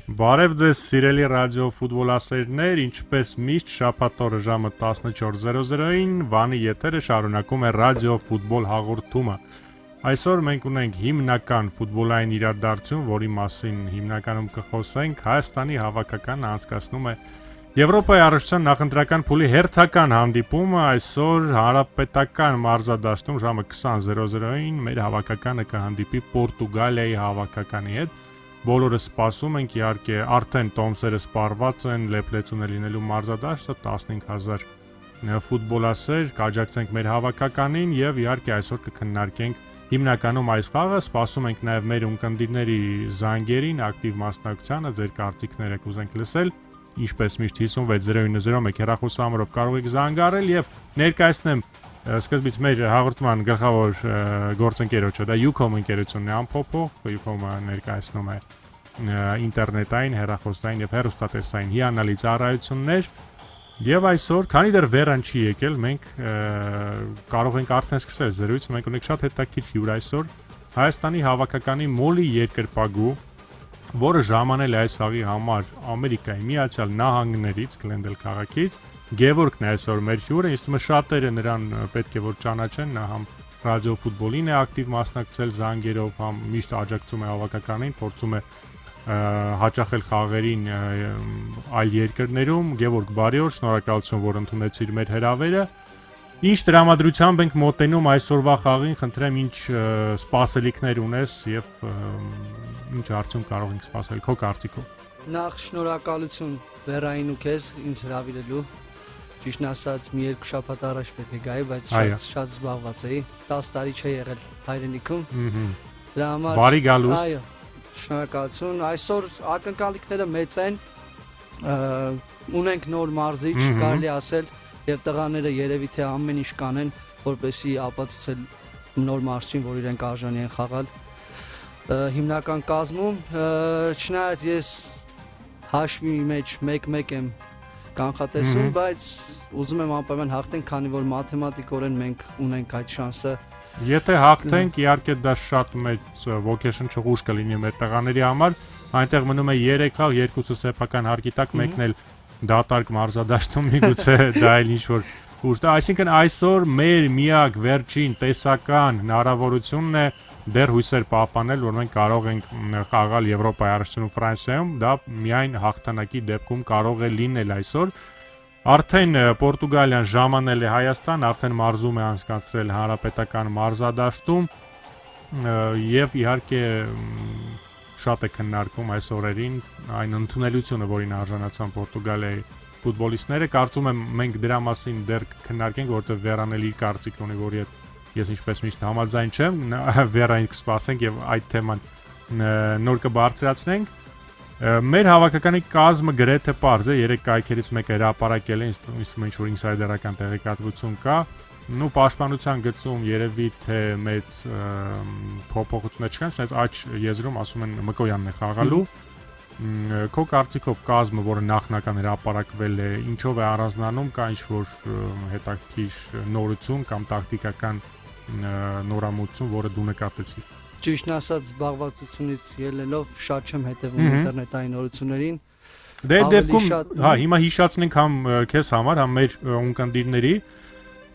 Բարև ձեզ սիրելի ռադիո ֆուտբոլասերներ, ինչպես միշտ շաբաթ օրը ժամը 14:00-ին Վանի եթերը շարունակում է ռադիո ֆուտբոլ հաղորդումը։ Այսօր մենք ունենք հիմնական ֆուտբոլային իրադարձություն, որի մասին հիմնականում կխոսենք։ Հայաստանի հավաքականը անցկացնում է Եվրոպայի առաջին նախընտրական փուլի հերթական հանդիպումը այսօր հանրապետական մարզադաշտում ժամը 20:00-ին մեր հավաքականը կհանդիպի Պորտուգալիայի հավաքականի հետ։ Բոլորը սպասում ենք, իհարկե արդեն տոմսերը սպառված են, լեփլեցուն է լինելու մարզադաշտը 15000 ֆուտբոլասեր, կաջակցենք մեր հավաքականին եւ իհարկե այսօր կքննարկենք հիմնականում այս խաղը, սպասում ենք նաեւ մեր ունկնդիրների զանգերին, ակտիվ մասնակցությանը, ձեր կարծիքները կուզենք լսել, ինչպես միշտ 56091 հեռախոսահամարով կարող եք զանգարել եւ ներկայացնեմ սկզբից մեր հաղորդման գլխավոր գործընկերոջը, դա Ucom ընկերությունն է, ամփոփող, Ucom-ը ներկայացնում է ինտերնետային, հեռախոսային եւ հեռուստատեսային հիանալի ծառայություններ եւ այսօր, քանի դեռ Վերան չի եկել, մենք կարող ենք արդեն սկսել զրույց, մենք ունենք շատ հետաքրքիր հյուր այսօր Հայաստանի հավաքականի մոլի երկրպագու, որը ժամանել է այս խաղի համար Ամերիկայի Միացյալ Նահանգներից, Գլենդել քաղաքից, Գևորգն է այսօր մեր հյուրը, ինձ թվում է շատերը նրան պետք է որ ճանաչեն, նա համ ռադիո ֆուտբոլին է ակտիվ մասնակցել զանգերով, համ միշտ աջակցում է հավաքականին, փորձում է հաճախել խաղերին այլ երկրներում։ Գևորգ, բարի օր, շնորհակալություն, որ ընդունեցիր մեր հրավերը։ Ինչ տրամադրությամբ ենք մոտենում այսօրվա խաղին, խնդրեմ ինչ սպասելիքներ ունես եւ ինչ արդյունք կարող ենք սպասել քո կարծիքով։ Նախ շնորհակալություն Վերային ու քեզ ինձ հրավիրելու։ Ճիշտն ասած, մի երկու շաբաթ առաջ պետք է գայի, բայց շատ զբաղված էի։ 10 տարի չի եղել հայրենիքում։ Դրա համար Բարի գալուստ։ Այո, շնորհակալություն։ Այսօր ակնկալիքները մեծ են։ Ունենք նոր մարզիչ, կարելի ասել, եւ տղաները երևի թե ամեն ինչ կանեն, որպեսզի ապացուցել նոր մարզչին, որ իրենք արժանի են խաղալ հիմնական կազմում։ Չնայած ես հաշվի մեջ 1-1 եմ կանխատեսում, բայց ուզում եմ անպայման հաղթենք, քանի որ մաթեմատիկորեն մենք ունենք այդ շանսը։ Եթե հաղթենք, իհարկե դա շատ մեծ ոգեշնչող կլինի մեր տղաների համար, այնտեղ մնում է 3 խաղ, 2-ը սեփական հարկի տակ, մեկն էլ դատարկ մարզադաշտում միգուցե դա էլ ինչ-որ ուժ տա, այսինքն այսօր մեր միակ վերջին տեսական հնարավորությունն է դեռ հույսեր պահպանել, որ մենք կարող ենք խաղալ Եվրոպայի առաջնում Ֆրանսիայում, դա միայն հաղթանակի դեպքում կարող է լինել այսօր։ Արդեն Պորտուգալիան ժամանել է Հայաստան, արդեն մարզում է անցկացրել հանրապետական մարզադաշտում եւ իհարկե շատ է քննարկում այս օրերին այն ընդունելությունը, որին արժանացան Պորտուգալիայի ֆուտբոլիստները, կարծում եմ մենք դրա մասին դեռ քննարկենք, որովհետեւ Վերանել իր կարծիքն ունի, որ ես ինչպես միշտ համաձայն չեմ, Վերային կսպասենք եւ այդ թեման նոր կբարձրացնենք։ Մեր հավաքականի կազմը գրեթե պարզ է, 3 կայքերից մեկը հրապարակել է, ինձ թվում է ինչ-որ ինսայդերական տեղեկատվություն կա։ Նու պաշտպանության գծում երևի թե մեծ փոփոխություններ չկան, չնայած աջ եզրում ասում են Մկոյանն է խաղալու։ Քո կարծիքով կազմը, որը նախնական հրապարակվել է, ինչով է առանձնանում, կա ինչ-որ հետաքրքիր նորություն կամ տակտիկական նորամուծություն, որը դու նկատեցիր։ Ճիշտն ասած, զբաղվածությունից ելնելով շատ չեմ հետևում ինտերնետային նորություններին։ Դե դեպքում, հա, հիմա հիշացնենք համ քեզ համար, համ մեր ունկնդիրների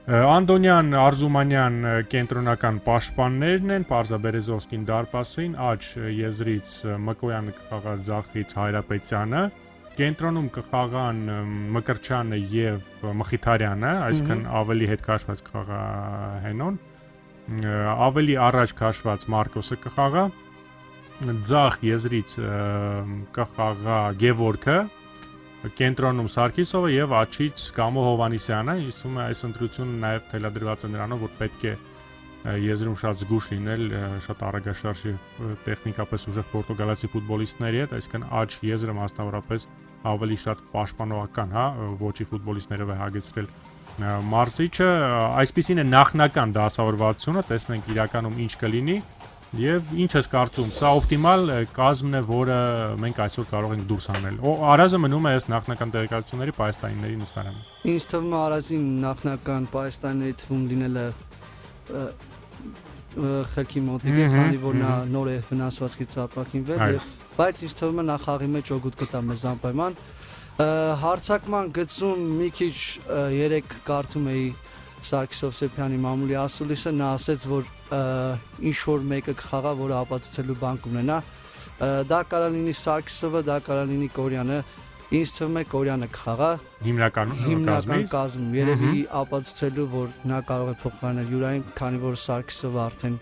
Անդոնյան, Արզումանյան կենտրոնական պաշտպաններն են, Պարզաբերեզովսկին դարպասին, աջ եզրից Մկոյանը կխաղա ձախից Հայրապետյանը, կենտրոնում կխաղան Մկրչյանը եւ Մխիթարյանը, այսինքն ավելի հետ քաշված կխաղա Հենոն, ավելի առաջ քաշված Մարկոսը կխաղա, ձախ եզրից կխաղա Գևորգը, կենտրոնում Սարգիսովը եւ աչից Կամո Հովանիսյանը, ինձ թվում է այս ընտրությունը նաեւ թելադրված է նրանով, որ պետք է եզրում շատ զգուշ լինել, շատ արագաշարժ եւ տեխնիկապես ուժեղ պորտուգալացի ֆուտբոլիստների հետ, այսինքն աջ եզրը մասնավորապես ավելի շատ պաշտպանողական, հա, ոչի ֆուտբոլիստներով է հագեցրել մարզիչը, այսպիսին է նախնական դասավորվածությունը, տեսնենք իրականում ինչ կլինի եւ ինչ ես կարծում, սա օպտիմալ կազմն է, որը մենք այսօր կարող ենք դուրս հանել։ Արազը մնում է այս նախնական տեղեկատվությունների պայստայինների նստարանում։ Ինձ թվում է Արազին նախնական պայստայինների թվում լինելը խելքի մոտիկ է, քանի որ նա նոր է վնասվածքից ապակինվել եւ բայց ինձ թվում է նա խաղի մեջ օգուտ կտա մեզ անպայման։ Հարցակման գծում մի քիչ երեք կարդում էի Սարգիս Հովսեփյանի մամուլի ասուլիսը, նա ասաց, որ ինչ որ մեկը կխաղա, որը ապացուցելու բան կունենա։ Դա կարող լինի Սարգիսովը, դա կարող լինի Կորյանը։ Ինձ թվում է Կորյանը կխաղա հիմնական կազմում, երևի ապացուցելու, որ նա կարող է փոխարինել Յուրային, քանի որ Սարգիսովը արդեն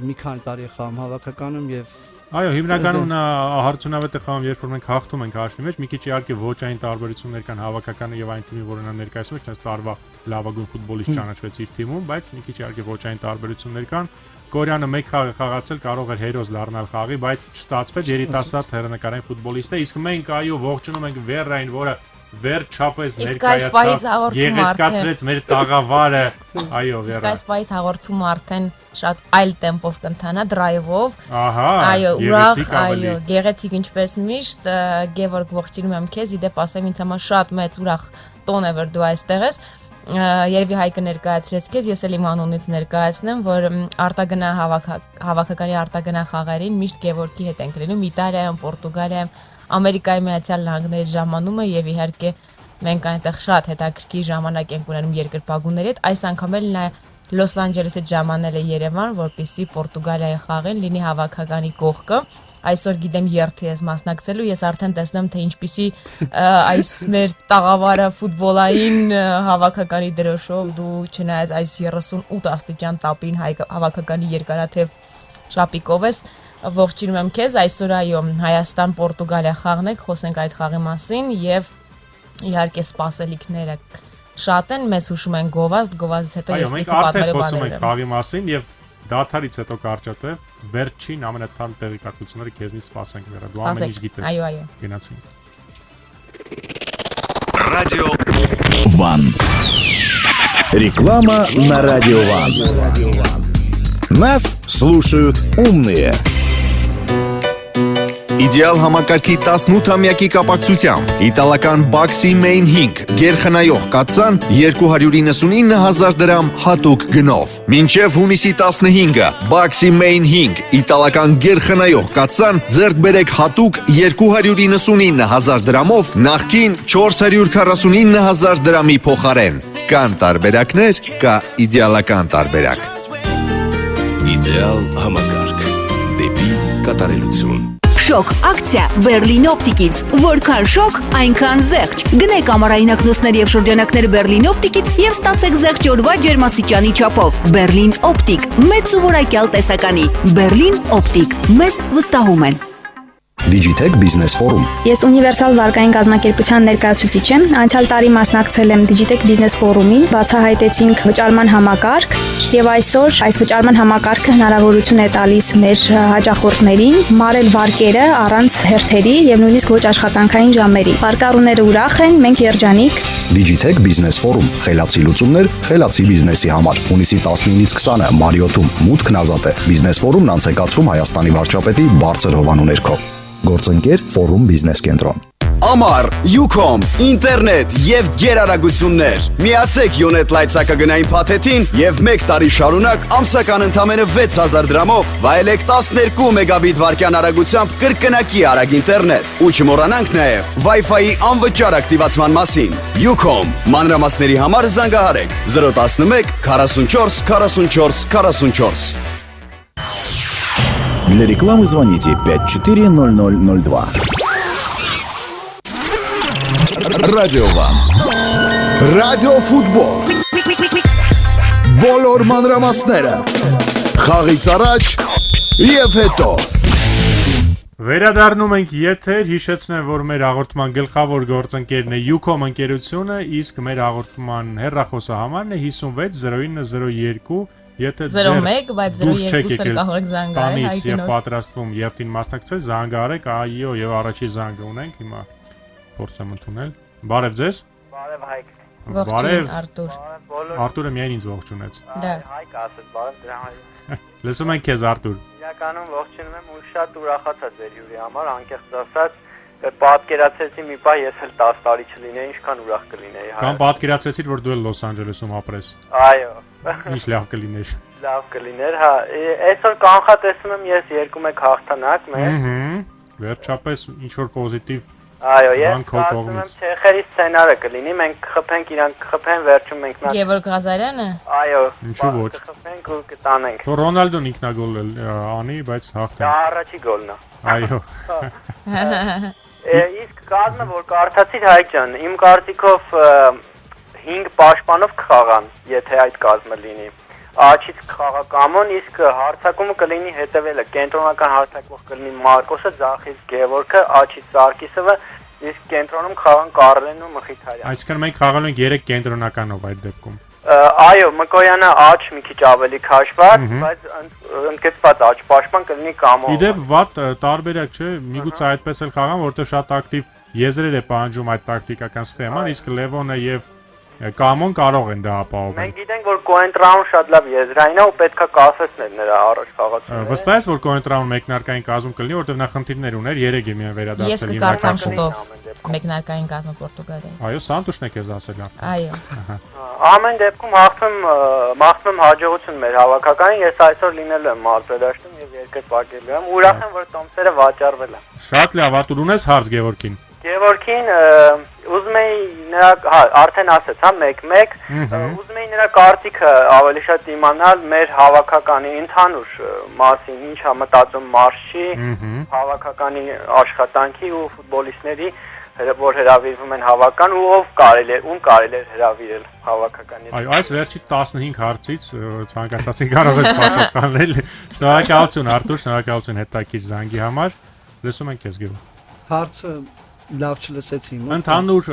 մի քանի տարի է խաղում հավաքականում եւ Այո, հիմնականում նա հարցունավետ է խաղում, երբ որ մենք հաղթում ենք հաշվի մեջ, մի քիչ իհարկե ոճային տարբերություններ կան հավաքականը եւ այն թիմի, որը նա ներկայացնում է, չնայած տարվա լավագույն ֆուտբոլիստ ճանաչվեց իր թիմում, բայց մի քիչ իհարկե ոճային տարբերություններ կան։ Կորյանը մեկ խաղ է խաղացել, կարող էր հերոս դառնալ խաղի, բայց չստացվեց, երիտասարդ հեռանկարային ֆուտբոլիստ է, իսկ մենք այո ողջունում ենք Վերրային, որը վերջապես ներկայացավ, գեղեցկացրեց մեր տաղավարը, այո, Վերա։ Իսկ այս պայից հաղորդումը արդեն շատ այլ տեմպով կընթանա, դրայվով։ Ահա, այո, ուրախ, այո, գեղեցիկ ինչպես միշտ, Գևորգ ողջունում եմ քեզ, իդեպ ասեմ ինձ համար շատ մեծ ուրախ տոն է, որ դու այստեղ ես։ Երևի Հայկը ներկայացրեց քեզ, ես էլ իմ անունից ներկայացնեմ, որ արտագնա հավաքականի արտագնա խաղերին միշտ Գևորգի հետ ենք լինում, Իտալիայում, Պորտուգալիայում, Ամերիկայի Միացյալ Նահանգների ժամանումը եւ իհարկե մենք այնտեղ շատ հետաքրքիր ժամանակ ենք ունենում երկրպագուների հետ, այս անգամ էլ նա Լոս Անջելեսից ժամանել է Երևան, որպեսզի Պորտուգալիայի խաղին լինի հավաքականի կողքը։ Այսօր գիտեմ երթի ես մասնակցելու, ես արդեն տեսնում թե ինչպիսի այս մեր տաղավարը ֆուտբոլային հավաքականի դրոշով դու չնայած այս 38 աստիճան տապին հավաքականի երկարաթև շապիկով ես, ողջունում եմ քեզ, այսօր այո Հայաստան-Պորտուգալիա խաղն է, խոսենք այդ խաղի մասին եւ իհարկե սպասելիքները շատ են, մեզ հուշում են գովազդից հետո ես պիտի պատմելու բաներ եմ։ Այո, մենք արդեն խոսում ենք խաղի մասին եւ դաթարից հետո կարճատև վերջին ամենաթարմ տեղեկատվությունները քեզնից սպասենք Վերա, դու ամեն ինչ գիտես։ Այո, այո։ Գնացինք։ Радио Ван. Реклама на Радио Ван. Нас слушают умные. Իդեալ համակարգի 18-ամյակի կապակցությամբ իտալական Baxi Main 5 գերխնայող կաթսան 299,000 դրամ հատուկ գնով։ Մինչև հունիսի 15-ը Baxi Main 5 իտալական գերխնայող կաթսան ձեռք բերեք հատուկ 299,000 դրամով նախքին 449,000 դրամի փոխարեն։ Կան տարբերակներ, կա իդեալական տարբերակ։ Իդեալ համակարգ դեպի կատարելություն։ Շոկ ակցիա Berlin Optic-ից, որքան շոկ, այնքան զեղչ։ Գնեք ամառային ակնոցներ եւ շրջանակներ Berlin Optic-ից եւ ստացեք զեղչ օրվա ջերմաստիճանի չափով։ Berlin Optic, մեծ սովորակյալ տեսականի։ Berlin Optic, մեզ վստահում են։ Digitech Business Forum։ Ես ունիվերսալ վարկային կազմակերպության ներկայացուցիչ եմ։ Անցյալ տարի մասնակցել եմ Digitech Business Forum-ին, բացահայտեցինք վճարման համակարգ եւ այսօր այս վճարման համակարգը հնարավորություն է տալիս մեր հաճախորդներին մարել վարկերը առանց հերթերի եւ նույնիսկ ոչ աշխատանքային ժամերի։ Վարկառուները ուրախ են, մենք երջանիկ։ Digitech Business Forum, խելացի լուծումներ, խելացի բիզնեսի համար։ Հունիսի 19-ից 20-ը Մարիոթում մուտքն ազատ է։ Business Forum-ն անցեկացվում Հայաստանի վարչապետի բարձր հովանու ներքո։ Գործընկեր Forum Business Կենտրոն։ Ամառ, Ucom, ինտերնետ եւ գերարագություններ։ Միացեք Յոնետ լայցակագնային փաթեթին եւ 1 տարի շարունակ ամսական ընդամենը 6000 դրամով վայելեք 12 մեգաբիտ վարկյան արագությամբ կրկնակի արագ ինտերնետ։ Ու չմոռանանք նաեւ Wi-Fi-ի անվճար ակտիվացման մասին։ Ucom, մանրամասների համար զանգահարեք 011 44 44 44։ Для рекламы звоните 540002. Радио Ван. Радио Ֆուտբոլ։ Բոլոր մանրամասները։ Խաղից առաջ եւ հետո։ Վերադառնում ենք եթեր, հիշեցնեմ, որ մեր հաղորդման գլխավոր գործընկերն է Ucom ընկերությունը, իսկ մեր հաղորդման հեռախոսահամարն է 56 0902 Եթե 01, բայց 02-ը կարող եք զանգահարել Հայկինով։ Եվ պատրաստվում երթին մասնակցել, զանգահարեք, այո, եւ առաջի զանգը ունենք, հիմա փորձեմ ընդունել։ Բարև ձեզ։ Բարև Հայկ։ Ողջույն Արտուր։ Արտուրը միայն ինձ ողջունեց։ Դա Հայկ ասել, բարև դրա համար։ Լսում ենք քեզ Արտուր։ Իրականում ողջունում եմ ու շատ ուրախացա ձեր հյուրի համար, անկեղծ ասած պատկերացրեցի մի պահ ես էլ 10 տարի չլինեի, ինչքան ուրախ կլինեի։ Կամ պատկերացրեցիր, որ դու էլ Լոս Անջելեսում ապրես։ Այո։ Ինչ լավ կլիներ։ Լավ կլիներ, հա, այսօր կանխատեսում եմ ես 2-1 հաղթանակ մեր։ Վերջապես ինչ որ պոզիտիվ Այո, ես կարծում եմ Չեխերի սցենարը կլինի, մենք կխփենք, իրանք կխփեն, վերջում մենք նա Գևորգ Ղազարյանը։ Այո, ինչու ոչ։ կխփենք ու կտանենք։ Թո Ռոնալդոն ինքնագոլ անի, բայց հաղթել։ Դա առաջի գոլն է։ Այո։ Իսկ կազմը որ կարդացիր Հայկ ջան, իմ կարծիքով 5 պաշտպանով կխաղան, եթե այդ կազմը լինի։ Աչից կխաղակամոն, իսկ հարցակումը կլինի հետևելը, կենտրոնական հարցակվող կլինի Մարկոսը, ձախից Գևորգը, աչից Սարգիսովը, իսկ կենտրոնում կխաղան Կարլենն ու Մխիթարյանը։ Այսինքն մենք խաղալու ենք 3 կենտրոնականով այդ դեպքում։ Այո, Մկոյանը աչ մի քիչ ավելի քաշված, բայց ընդգծված աչ պաշտպան կլինի Կամոն։ Իդեպ վատ տարբերակ չէ, միգուցե այդպես էլ խաղան, որտեղ շատ ակտիվ եզրեր է պահանջում այդ տակտիկական սխեման, իսկ Լևոնը եւ Կամոն կարող են դա ապահովել։ Մենք գիտենք, որ Կոենտրաուն շատ լավ եզրային է ու պետքա կասեցնել նրա առաջ խաղացումը։ Վստահ ես, որ Կոենտրաուն մեկնարկային կազմում կլինի, որտեղ նա խնդիրներ ուներ, 3 է միայն վերադարձել։ Ես կկարդամ շուտով մեկնարկային կազմը Պորտուգալիայի։ Այո, Սանտուշն է քեզ ասել։ Այո։ Ամեն դեպքում մաղթում հաջողություն մեր հավաքականին, ես այսօր լինելու եմ մարզադաշտում եւ երկրորդ պակելու եմ։ Ուրախ եմ, որ Տոմսերը վաճառվել է։ Շատ լավ, Արտուր, ունես հարց Գևորգին։ Գևորգին ուզում էի նրա, հա, արդեն ասեց, հա, 1-1, ուզում էի նրա կարծիքը ավելի շատ իմանալ մեր հավաքականի ընդհանուր մասին, ինչ է մտածում մարզչի, հավաքականի աշխատանքի ու ֆուտբոլիստների, որ հրավիրվում են հավաքական ու ում կարելի է հրավիրել հավաքականի։ Այո, այս վերջի 15 հարցից ցանկացածին կարող ես պատասխանել։ Շնորհակալություն Արտուր, շնորհակալություն հետաքրքիր զանգի համար։ Լսում ենք քեզ Գևորգ։ Հարցը լավ չլսեցի։ Ընդհանուր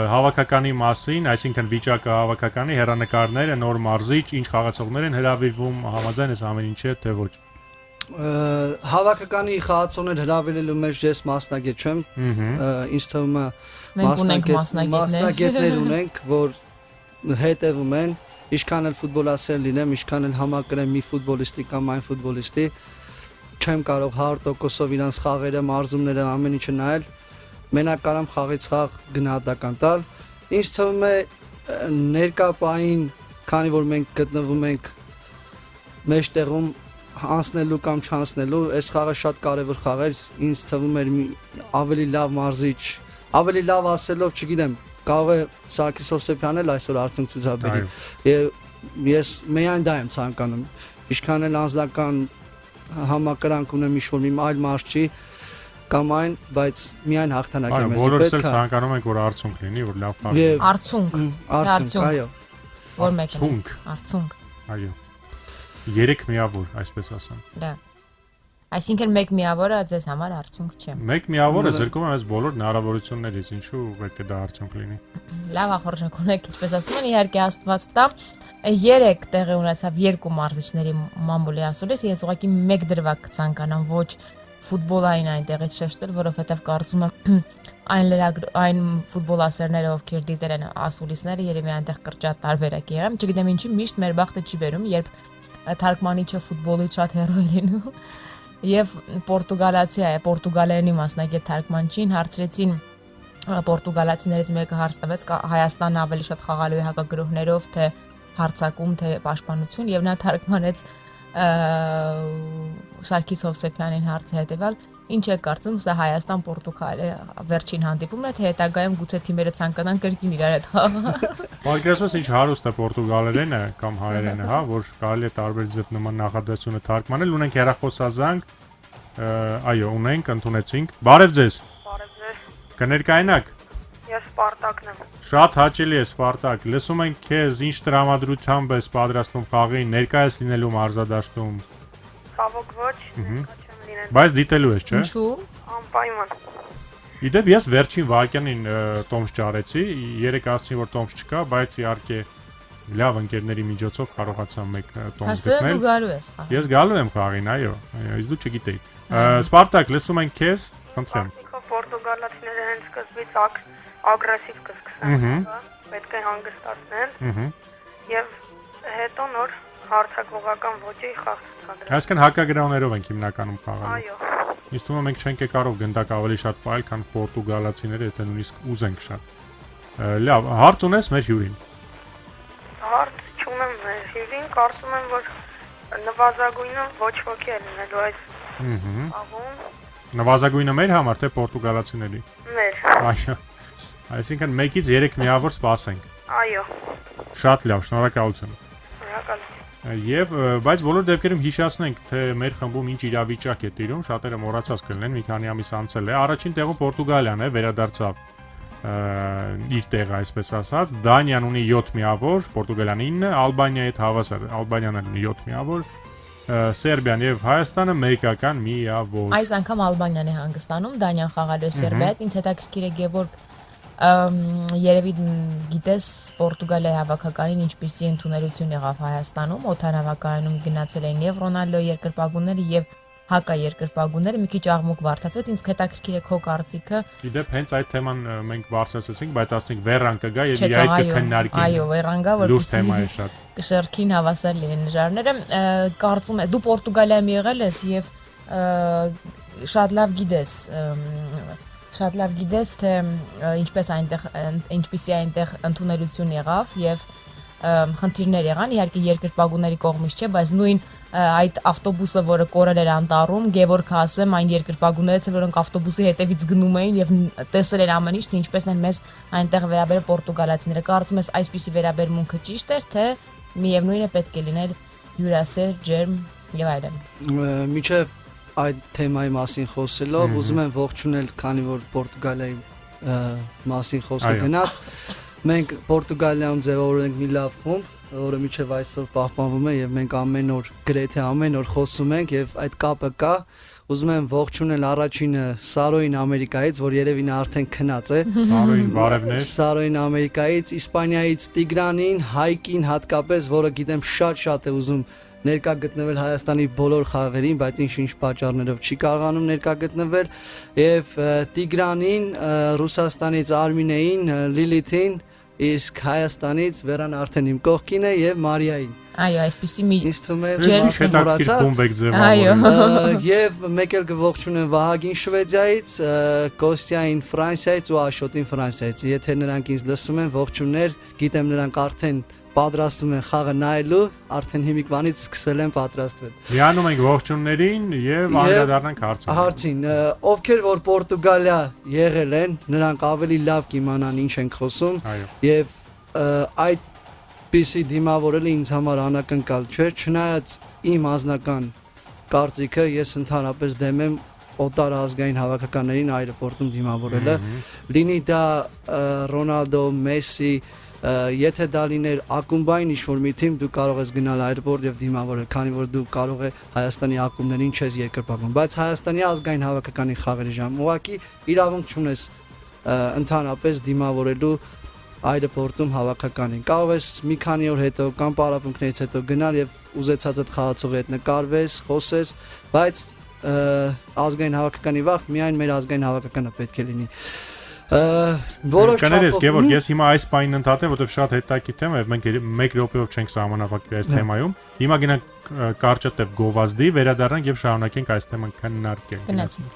հավաքականի մասին, այսինքն վիճակը հավաքականի հեռանկարները, նոր մարզիչ, ինչ խաղացողներ են հրավիրվում, համաձայն ես ամեն ինչի հետ թե ոչ։ Հավաքականի խաղացողներ հրավիրելու մեջ ես մասնագետ չեմ։ Ինձ թվում է Մենք ունենք մասնագետներ ունենք, որ հետևում են, ինչքան էլ ֆուտբոլասեր լինեմ, ինչքան էլ համակրեմ մի ֆուտբոլիստի կամ այն ֆուտբոլիստի, չեմ կարող 100%-ով իրանց խաղերը, մարզումները, ամեն ինչը նայել։ Մենակ կարամ խաղից խաղ գնահատական տալ։ Ինձ թվում է ներկա պահին, քանի որ մենք գտնվում ենք մեջտեղում անցնելու կամ չանցնելու, այս խաղը շատ կարևոր խաղ էր, ինձ թվում էր ավելի լավ մարզիչ, ավելի լավ ասելով, չգիտեմ, կարող է Սարգիս Հովսեփյանն էլ այսօր արդյունք ցուցաբերի։ Եվ ես միայն դա եմ ցանկանում, ինչքան էլ անձնական համակրանք ունեմ ինչ-որ մի այլ մարզչի կամ այն, բայց միայն հաղթանակ է մեզ պետք։ Բոլորս էլ ցանկանում ենք, որ արդյունք լինի, որ լավ խաղ լինի։ Արդյունք, այո։ Որ մեկը։ Արդյունք։ Այո։ 3 միավոր, այսպես ասեմ։ Դա։ Այսինքն 1 միավորը ձեզ համար արդյունք չէ։ 1 միավորը զրկում է մեզ բոլոր հնարավորություններից, ինչու պետք է դա արդյունք լինի։ Լավ ախորժակ ունեք, ինչպես ասում են, իհարկե Աստված տա 3 տեղի ունեցավ 2 մարզիչների մամուլի ասուլիս, ես ուղղակի 1 դրվագ կցանկանամ ոչ ֆուտբոլային այնտեղից շեշտել, որովհետև կարծում եմ այն ֆուտբոլասերները, ովքեր դիտել են ասուլիսները, երևի այնտեղ կրճատ տարբերակ եղան։ Չգիտեմ ինչի միշտ մեր բախտը չի բերում, երբ թարգմանիչը ֆուտբոլից շատ հեռու է լինում։ Եվ Պորտուգալացի է, Պորտուգալերենի մասնագետ թարգմանչին հարցրեցին պորտուգալացիներից մեկը հարց տվեց Հայաստանը ավելի շատ խաղալու է հակագրոհներով, թե հարցակում, թե պաշտպանություն, եւ նա թարգմանեց Սարգիս Հովսեփյանին հարցը հետեւալ, ինչ է կարծում, սա Հայաստան-Պորտուգալիա վերջին հանդիպումն է, թե հետագայում գուցե թիմերը ցանկանան կրկին իրար հետ խաղալ։ Պատկերացրու ինչ հարուստ է պորտուգալերենը կամ հայերենը, հա, որ կարելի է տարբեր ձև նման նախադասությունը թարգմանել, ունենք հեռախոսազանգ, այո, ունենք, ընդունեցինք։ Բարև ձեզ։ Բարև ձեզ։ Կներկայանաք։ Ես Սպարտակն եմ։ Շատ հաճելի է Սպարտակ։ Լսում ենք քեզ, ինչ տրամադրությամբ ես պատրաստվում խաղին, ներկա ես լինելու մարզադաշտում։ Ցավոք ոչ, ներկա չեմ լինելու։ Բայց դիտելու ես, չէ՞։ Ինչու։ Անպայման։ Իդեպ ես վերջին վարքյանին տոմս ճարեցի, 3 ասացին, որ տոմս չկա, բայց իհարկե լավ ընկերների միջոցով կարողացա մեկ տոմս գտնել։ Հաստատ դու գալու ես խաղ։ Ես գալու եմ խաղին, այո, իսկ դու չգիտեի։ Սպարտակ, լսում ենք քեզ, խնդրեմ։ Պորտուգալացիները հենց սկզբից ագրեսիվ կսկսեն, պետք է հանգստացնել եւ հետո նոր հարցակողական ոճի խաղ ցուցադրել։ Այսինքն հակագրաուներով ենք հիմնականում խաղալու։ Այո։ Իսկ թվում է մենք չենք կարող գնդակ ավելի շատ պայել, քան պորտուգալացիները, եթե նույնիսկ ուզենք շատ։ Լավ, հարց ունես մեր հյուրին։ Հարց չունեմ մեր հյուրին, կարծում եմ, որ նվազագույնը ոչ ոքի է լինելու այս աղում։ Նվազագույնը մեր համար թե պորտուգալացիների։ Մեր։ Այո։ Այսինքն 1-ից 3 միավոր սպասենք։ Այո։ Շատ լավ, շնորհակալություն։ Շնորհակալություն։ Եվ բայց բոլոր դեպքերում հիշեցնենք, թե մեր խմբում ինչ իրավիճակ է տիրում, շատերը մոռացած կլինեն, մի քանի ամիս անցել է։ Առաջին տեղում Պորտուգալիան է, վերադարձավ իր տեղը, այսպես ասած, Դանիան ունի 7 միավոր, Պորտուգալիան 9, Ալբանիայի հետ հավասար, Ալբանիան ունի 7 միավոր, Սերբիան եւ Հայաստանը մեկական միավոր։ Այս անգամ Ալբանիան է հանգստանում, Դանիան խաղալու է Սերբիայի հետ, ինձ հետաքրքիր է Գևորգ, երևի գիտես Պորտուգալիայի հավաքականին ինչպիսի ընդունելություն եղավ Հայաստանում, օդանավակայանում գնացել էին եւ Ռոնալդո երկրպագուները եւ հակա երկրպագուները մի քիչ աղմուկ վարդացվեց, ինձ հետաքրքիր է քո կարծիքը։ Իդեպ հենց այդ թեման մենք բարձրացրեցինք, բայց ասենք Վերան կգա եւ իր այդ կքննարկենք։ Այո, Վերան գա, որպեսզի թեմա է շատ։ Կշերքին հավասար լինեն նժարները։ Կարծում եմ դու Պորտուգալիայում եղել ես եւ շատ լավ գիտես, թե ինչպեսի այնտեղ ընդունելություն եղավ եւ խնդիրներ եղան, իհարկե երկրպագուների կողմից չէ, բայց նույն այդ ավտոբուսը, որը կորել էր անտառում, Գևորգ ասեմ, այն երկրպագուներից, որոնք ավտոբուսի հետևից գնում էին եւ տեսել են ամեն ինչ, թե ինչպես են մեզ այնտեղ վերաբերել պորտուգալացիները։ Կարծում ես այսպիսի վերաբերմունքը ճիշտ էր, թե միևնույն է պետք է լինել հյուրասեր, ջերմ եւ այլն։ Միջև այդ թեմայի մասին խոսելով, ուզում եմ ողջունել, քանի որ Պորտուգալիայի մասին խոսքը գնաց, մենք Պորտուգալիայում ձևավորել ենք մի լավ խումբ, որը միջև այսօր պահպանվում է եւ մենք ամեն օր, գրեթե ամեն օր խոսում ենք եւ այդ կապը կա։ Ուզում եմ ողջունել առաջինը Սարոյին Ամերիկայից, որ երևի նա արդեն քնած է։ Սարոյին բարևներ։ Սարոյին Ամերիկայից, Իսպանիայից Տիգրանին, Հայկին հատկապես, որը գիտեմ շատ է ուզում ներկա գտնվել Հայաստանի բոլոր խաղերին, բայց ինչ պատճառներով չի կարողանում ներկա գտնվել, եւ Տիգրանին, Ռուսաստանից Արմինեին, Լիլիթին, իսկ Հայաստանից Վերան արդեն իմ կողքին է եւ Մարիային։ Այո, այսպեսի մի ջերմ Այո։ Եվ մեկ էլ կողջունեմ Վահագին Շվեդիայից, Կոստյային Ֆրանսիայից ու Աշոտին Ֆրանսիայից։ Եթե նրանք ինձ լսում են, ողջուններ, գիտեմ նրանք արդեն պատրաստվում են խաղը նայելու, արդեն հիմիկվանից սկսել են պատրաստվել։ Միանում ենք ողջուններին եւ անդրադառնանք հարցին։ Ովքեր որ Պորտուգալիա եղել են, նրանք ավելի լավ կիմանան ինչ ենք խոսում եւ այդպիսի դիմավորելը ինձ համար անակնկալ չէ, չնայած իմ անձնական կարծիքը ես ընդհանրապես դեմ եմ օտար ազգային հավաքականներին այրապորտում դիմավորելը, լինի դա Ռոնալդո, Մեսսի, եթե դա լիներ ակումբային ինչ-որ մի թիմ, դու կարող ես գնալ այրպորտ եւ դիմավորել, քանի որ դու կարող ես Հայաստանի ակումբներին չես երկրպագում, բայց Հայաստանի ազգային հավաքականի խաղերի ժամանակ ուղղակի իրավունք չունես ընդհանրապես դիմավորելու այրպորտում հավաքականին։ Կարող ես մի քանի օր հետո կամ պարապմունքներից հետո գնալ եւ ուզեցածդ խաղացողի հետ նկարվես, խոսես, բայց ազգային հավաքականի վաղ միայն մեր ազգային հավաքականը պետք է լինի։ Կներես Գևորգ, ես հիմա այս պայմանն ընդհատեմ, որովհետև շատ հետաքրքիր թեմա է, մենք 1 րոպեով չենք սահմանափակվի այս թեմայում։ Հիմա գնանք կարճատև գովազդի, վերադառնանք եւ շարունակենք այս թեման քննարկել։ Գնացինք։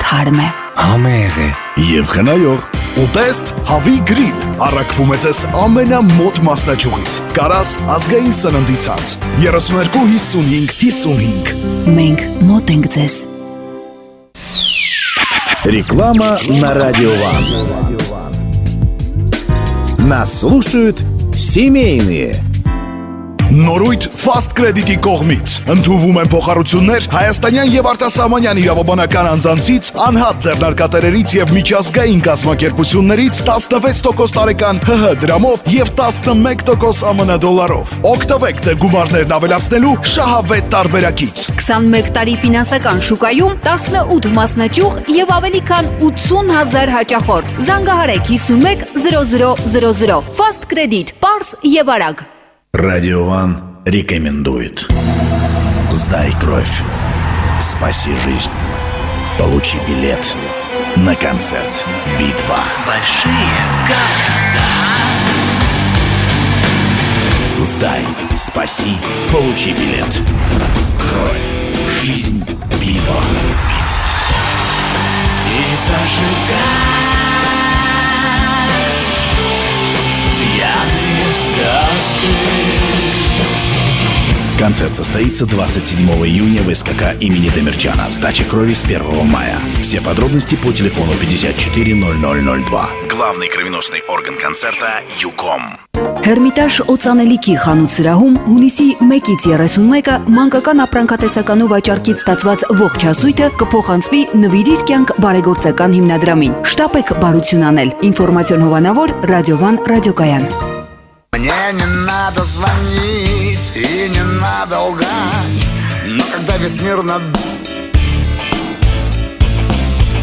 Թարմ է, համեղ է եւ խնայող։ Ուտեստ հավի գրիլ առաքվում է ձեզ ամենամոտ մասնաճյուղից։ Կարաս ազգային սննդի ցած 325555։ մենք մոտ ենք ձեզ։ Реклама на Радио Ван. Нас слушают семейные. Նորույթ Fast Credit-ի կողմից ընդունվում են փոխառություններ հայաստանյան եւ արտասահմանյան իրավաբանական անձանցից, անհատ ձեռնարկատերերից եւ միջազգային կազմակերպություններից 16% տարեկան ՀՀ դրամով եւ 11% ԱՄՆ դոլարով։ Օգտվեք ձեր գումարներն ավելացնելու շահավետ տարբերակից։ 21 տարի ֆինանսական շուկայում 18 մասնաճյուղ եւ ավելի քան 80,000 հաճախորդ։ Զանգահարեք 510000 Fast Credit, Pars եւ Արագ։ Радио Ван рекомендует. Сдай кровь. Спаси жизнь. Получи билет на концерт «Битва». Большие города. Сдай, спаси, получи билет. Кровь, жизнь, битва. И зажигай пьяные звезды. Концерт состоится 27 июня в СКК имени Демирчана. Сдача крови с 1 мая. Все подробности по телефону 540002. Главный кровеносный орган концерта ЮКОМ. Հերմիտաժ օծանելիքի խանութ սրահում հունիսի 1-ից 31-ը մանկական ապրանքատեսականու վաճառքից ստացված ողջ հասույթը կփոխանցվի Նվիրիր կյանք բարեգործական հիմնադրամին։ Շտապեք բարություն անել։ Ինֆորմացիոն հովանավոր Ռադիովան ռադիոկայան։ Мне не надо звонить и не надо лгать, но когда весь мир над...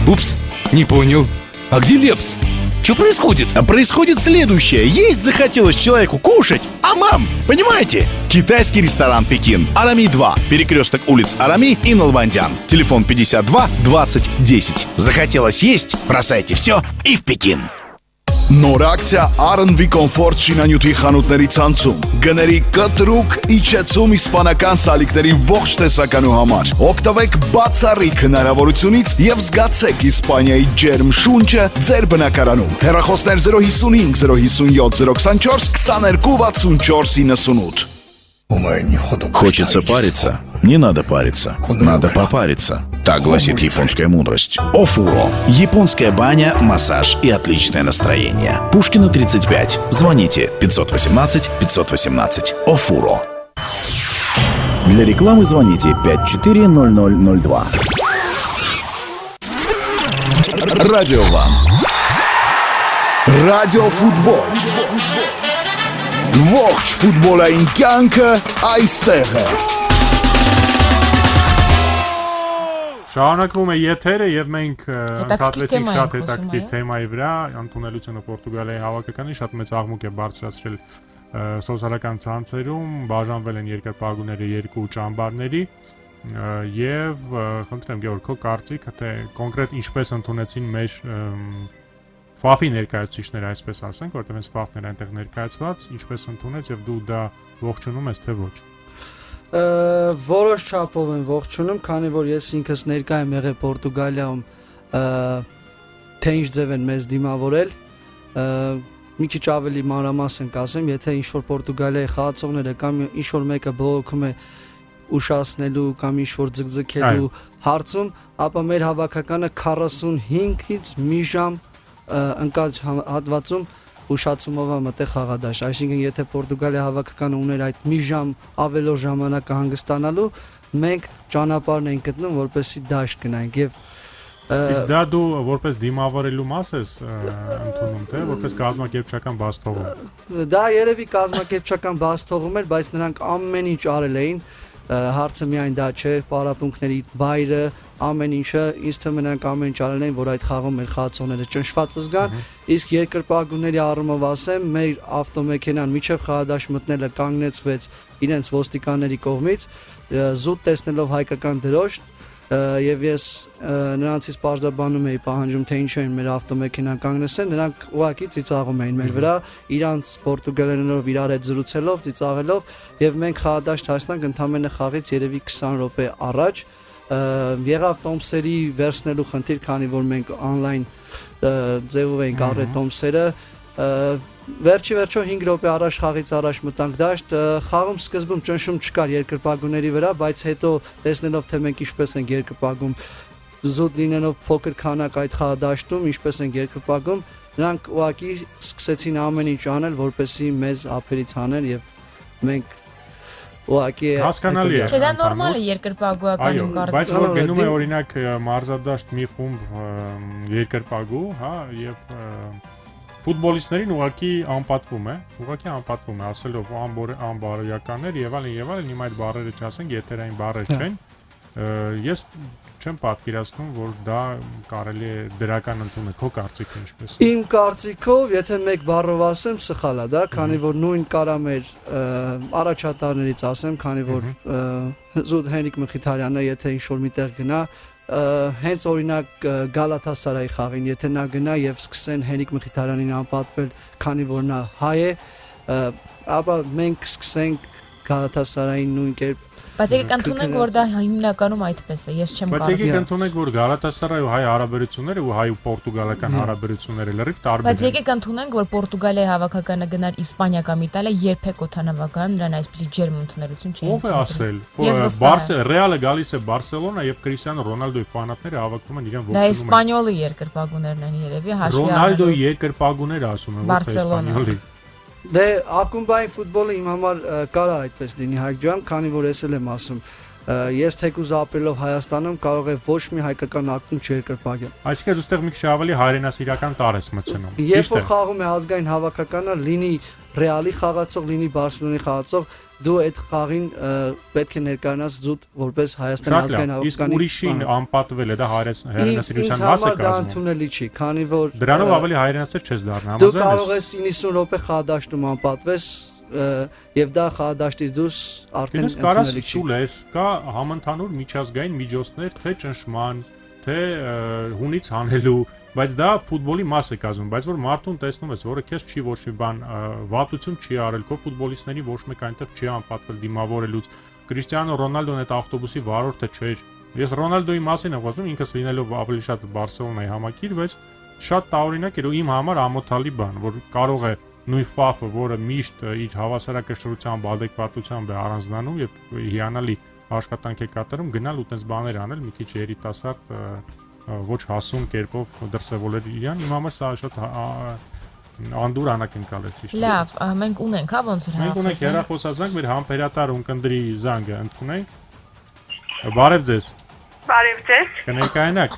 Упс, не понял. А где Лепс? Что происходит? А происходит следующее. Есть захотелось человеку кушать, а мам, понимаете? Китайский ресторан «Пекин». Арами 2. Перекресток улиц Арами и Налбандян. Телефон 52 20 10. Захотелось есть? Бросайте все и в Пекин. Նոր ակցիա R&B Comfort շինանյութի խանութների ցանցում։ Գների կտրուկ իջեցում իսպանական սալիկների ողջ տեսականու համար։ Օգտվեք բացառիկ հնարավորությունից եւ զգացեք Իսպանիայի ջերմ շունչը ձեր բնակարանում։ Հեռախոսներ 055 057 024 22 64 98։ Хочется париться? Не надо париться. Надо попариться. Так гласит японская мудрость. Офуро. Японская баня, массаж и отличное настроение. Пушкина 35. Звоните 518 518. Офуро. Для рекламы звоните 540002. Радио Ван. Радио Ֆուտբոլ։ Ողջ ֆուտբոլային կյանքը այստեղ է։ Շարունակվում է եթերը եւ մենք ընդհատվեցինք շատ հետաքրքիր թեմայի վրա, ընդունելությունը Պորտուգալիայի հավաքականի շատ մեծ աղմուկ է բարձրացրել սոցիալական ցանցերում, բաժանվել են երկրպագուները երկու ճամբարների եւ խնդրեմ Գեորգ քո կարծիքը թե կոնկրետ ինչպես ընդունեցին մեր Ֆաֆի ներկայացուցիչները, այսպես ասենք, որտեղ այս ֆակտները այնտեղ ներկայացված, ինչպես ընդունեց եւ դու դա ողջունում ես թե ոչ։ Որոշ չափով եմ ողջունում, քանի որ ես ինքս ներկայ եմ եղել Պորտուգալիայում, թե ինչ ձև են մեզ դիմավորել, մի քիչ ավելի մանրամասն կասեմ, եթե ինչ որ Պորտուգալիայի խաղացողները կամ ինչ որ մեկը բողոքում է ուշացնելու կամ ինչ որ ձգձգելու հարցում, ապա մեր հավաքականը 45-ից մի ժամ ընկած հատվածում ուշացումով մտե խաղադաշտ, այսինքն եթե Պորտուգալիա հավաքականը ուներ այդ մի ժամ ավելորդ ժամանակ հանգստանալու, մենք ճանապարհն ենք գտնում, որպեսզի դաշտ գնանք եւ Իսկ դա դու որպես դիմավորելու մաս ես ընդունում թե որպես կազմակերպչական բացթողում։ Դա երևի կազմակերպչական բացթողում էր, բայց նրանք ամեն ինչ արել էին, հարցը միայն դա չէ, պարապմունքների վայրը, ամեն ինչը, ինձ թվում է նրանք ամեն ինչ արել են, որ այդ խաղում մեր խաղացողները ճնշված զգան, իսկ երկրպագուների առումով ասեմ, մեր ավտոմեքենան միջև խաղադաշտ մտնելը կանգնեցվեց իրենց ոստիկանների կողմից, զուտ տեսնելով հայկական դրոշ եւ ես նրանցից պարզաբանում էի պահանջում թե ինչու են մեր ավտոմեքենան կանգնեցել, նրանք ուղղակի ծիծաղում էին մեր վրա, իրանց պորտուգալերենով իրար հետ զրուցելով, ծիծաղելով եւ մենք խաղադաշտ հասանք ընդամենը խաղից երևի 20 րոպե առաջ, եղավ տոմսերի վերցնելու խնդիր, քանի որ մենք on-line ձևով էինք առել տոմսերը, վերջի վերջո 5 րոպե առաջ խաղից առաջ մտանք դաշտ, խաղում սկզբում ճնշում չկար երկրպագուների վրա, բայց հետո տեսնելով թե մենք ինչպես ենք երկրպագում, զուտ լինելով փոքր քանակ այդ խաղադաշտում, ինչպես ենք երկրպագում, նրանք ուղղակի սկսեցին ամեն ինչ անել, որպեսզի մեզ ափերից հանեն եւ մենք ուղղակի հասկանալի է։ Չէ, դա նորմալ է երկրպագուականում կարծիքով։ Բայց որ գնում է օրինակ մարզադաշտ մի խումբ երկրպագու, հա, եւ ֆուտբոլիստներին ուղղակի անպատվում է, ասելով անբարոյականներ եւ այլն, հիմա այդ բառերը չասենք, եթերային բառեր չեն։ Ես չեմ պատկերացնում, որ դա կարելի է դրական ընդունել, քո կարծիքը ինչպես է։ Իմ կարծիքով, եթե մեկ բառով ասեմ, սխալ է դա, քանի որ նույն կարամ էր առաջատարներից ասեմ, քանի որ զուտ Հենրիկ Մխիթարյանը, եթե ինչ-որ միտեղ գնա, հենց օրինակ Գալաթասարայի խաղին, եթե նա գնա եւ սկսեն Հենրիկ Մխիթարյանին անպատվել, քանի որ նա հայ է, ապա մենք սկսենք Galatasaray-ին նույն կերպ Բայց եկեք ընդունենք, որ դա հիմնականում այդպես է, ես չեմ Բայց եկեք ընդունենք, որ Galatasaray-ու հայ հարաբերությունները ու հայ ու պորտուգալական հարաբերությունները լրիվ տարբեր են։ Բայց եկեք ընդունենք, որ Պորտուգալիայի հավաքականը գնար Իսպանիա կամ Իտալիա, երբեք օդանավական նրան այսպեսի ջերմ ընդունելություն չի։ Ով է ասել։ Ռեալը գալիս է Բարսելոնա եւ Կրիստիանո Ռոնալդոյի ֆանատները հավաքում են իրեն ողջունում։ Դա իսպանյոլի երկրպագուներն են երևի, հաշվի առնելով։ Ռոնալդոյի երկրպագուները ասում են, որ իսպանյոլի։ Դե ակումբային ֆուտբոլը իմ համար կարա այդպես լինի Հայկ ջան, քանի որ ես էլ եմ ասում, ես թեկուզ ապրելով Հայաստանում կարող է ոչ մի հայկական ակումբ չերկրպագել։ Այսինքն դու ստեղ մի քիչ ավելի հայրենասիրական տար ես մտցնում։ Երբ որ խաղում է ազգային հավաքականը, լինի Ռեալի խաղացող, լինի Բարսելոնի խաղացող, դու այդ խաղին պետք է ներկայանաս զուտ որպես Հայաստանի ազգային հավաքականի։ Իսկ ուրիշին անպատվել է դա հայրենասիրության մասը կազմում։ Դա ընդունելի չի, քանի որ դրանով ավելի հայրենասեր չես դառնա, դու կարող ես 90 րոպե խաղադաշտում անպատվես եւ դա խաղադաշտից դուրս արդեն ընդունելի չի։ Սուլես կա համընդհանուր միջազգային միջոցներ թե ճնշման, թե հունից հանելու, բայց դա ֆուտբոլի մաս է կազմում, բայց որ մարդուն տեսնում ես, որը քեզ չի ոչ մի բան վատություն չի արել, քո ֆուտբոլիստների ոչ մեկ այնտեղ չի անպատվել դիմավորելուց։ Կրիստիանո Ռոնալդոն այդ ավտոբուսի վարորդը չէր։ Ես Ռոնալդոյի մասին եմ խոսում, ինքս լինելով ավելի շատ Բարսելոնայի համակիր, բայց շատ տարօրինակ էր ու իմ համար ամոթալի բան, որ կարող է նույն ֆաֆը, որը միշտ իր հավասարակշռությամբ, ադեկվատությամբ է առանձնանում եւ հիանալի աշխատանք է կատարում, գնալ ու տես բաներ անել, մի քիչ երիտասարդ ոչ հասուն կերպով դրսևորել իրան, իմ համար սա շատ անդուր անակնկալ է ճիշտ։ Լավ, մենք ունենք, հա ոնց որ մենք ունենք հեռախոսազանգ, մեր համբերատար ունկնդրի զանգը ընդունենք։ Բարև ձեզ։ Բարև ձեզ։ Կներկայանաք։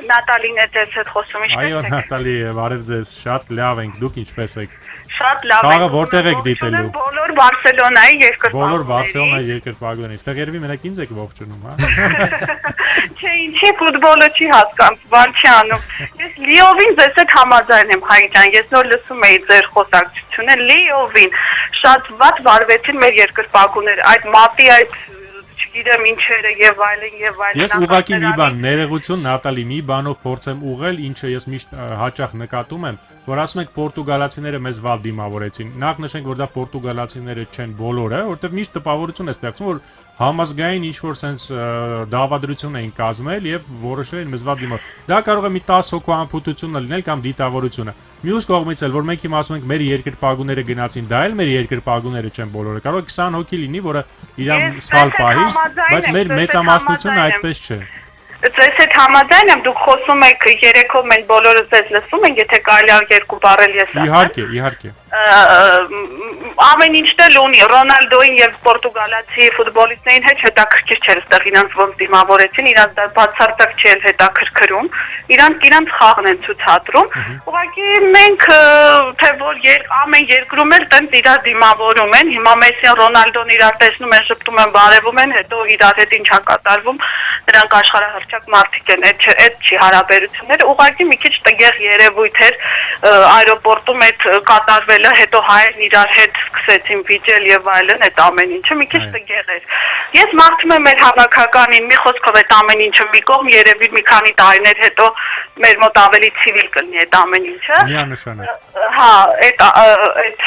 Նատալին է ձեզ հետ խոսում, ինչպես եք։ Այո, Նատալի, բարև ձեզ, շատ լավ ենք, դուք ինչպես եք։ Շատ լավ եք։ Խաղը որտեղ եք դիտելու։ Բոլոր Բարսելոնայի երկրպագուներին։ Բոլոր Բարսելոնայի երկրպագուներին։ Այստեղ երևի մենակ ինձ եք ողջունում, հա։ Չէ, ինչի ֆուտբոլը չի հասկանում, բան չի անում։ Ես լիովին ձեզ հետ համաձայն եմ, Հայկ ջան, ես նոր լսում էի ձեր խոսակցությունը, լիովին շատ վատ վարվեցին մեր երկրպագուները, այդ մատի այդ գիտեմ ինչերը եւ այլն եւ այլն։ Ես ուղղակի մի բան, ներողություն Նատալի, մի բանով փորձեմ ուղղել, ինչը ես միշտ հաճախ նկատում եմ, որ ասում եք պորտուգալացիները մեզ վատ դիմավորեցին։ Նախ նշենք, որ դա պորտուգալացիները չեն բոլորը, որտեղ միշտ տպավորություն է ստեղծում, որ համազգային ինչ-որ sense դավադրություն էին կազմել եւ որոշել են մեզ վատ դիմավոր։ Դա կարող է մի 10 հոգու անփութությունը լինել կամ դիտավորությունը։ Մյուս կողմից էլ, որ մենք հիմա ասում ենք մեր երկրպագուները գնացին, դա էլ մեր երկրպագուները չեն բոլորը։ Կարող է 20 հոգի լինի, որը իրան սխալ պահի, բայց մեր մեծամասնությունը այդպես չէ։ Ձեզ հետ համաձայն եմ, դուք խոսում եք երեքով մենք բոլորը ձեզ լսում ենք, եթե կարելի է երկու բառել ես ասեմ։ Իհարկե, իհարկե։ Ամեն ինչն էլ ունի Ռոնալդոին եւ պորտուգալացի ֆուտբոլիստներին հետ հետաքրքիր չէր, այդտեղ իրանց ոնց դիմավորեցին, իրանց դա բացարձակ չի էլ հետաքրքրում, իրանց խաղն են ցուցադրում։ Ուղղակի մենք թե որ ամեն երկրում էլ տենց իրար դիմավորում են, հիմա Մեսսին, Ռոնալդոն իրար տեսնում են, շփթում են, բարևում են, հետո իրար հետ ինչ է կատարվում, նրանք աշխարհահռչակ մարդիկ են, այդ չի հարաբերությունները, ուղղակի մի քիչ տգեղ երևույթ էր այրոպորտում այդ կատարվելը, հետո հայերն իրար հետ սկսեցին վիճել եւ այլն, այդ ամեն ինչը մի քիչ տգեղ էր։ Ես մաղթում եմ մեր հավաքականին, մի խոսքով այդ ամեն ինչը մի կողմ, երևի մի քանի տարիներ հետո մեր մոտ ավելի ցիվիլ կլինի այդ ամեն ինչը։ Միանշանակ։ Հա, այդ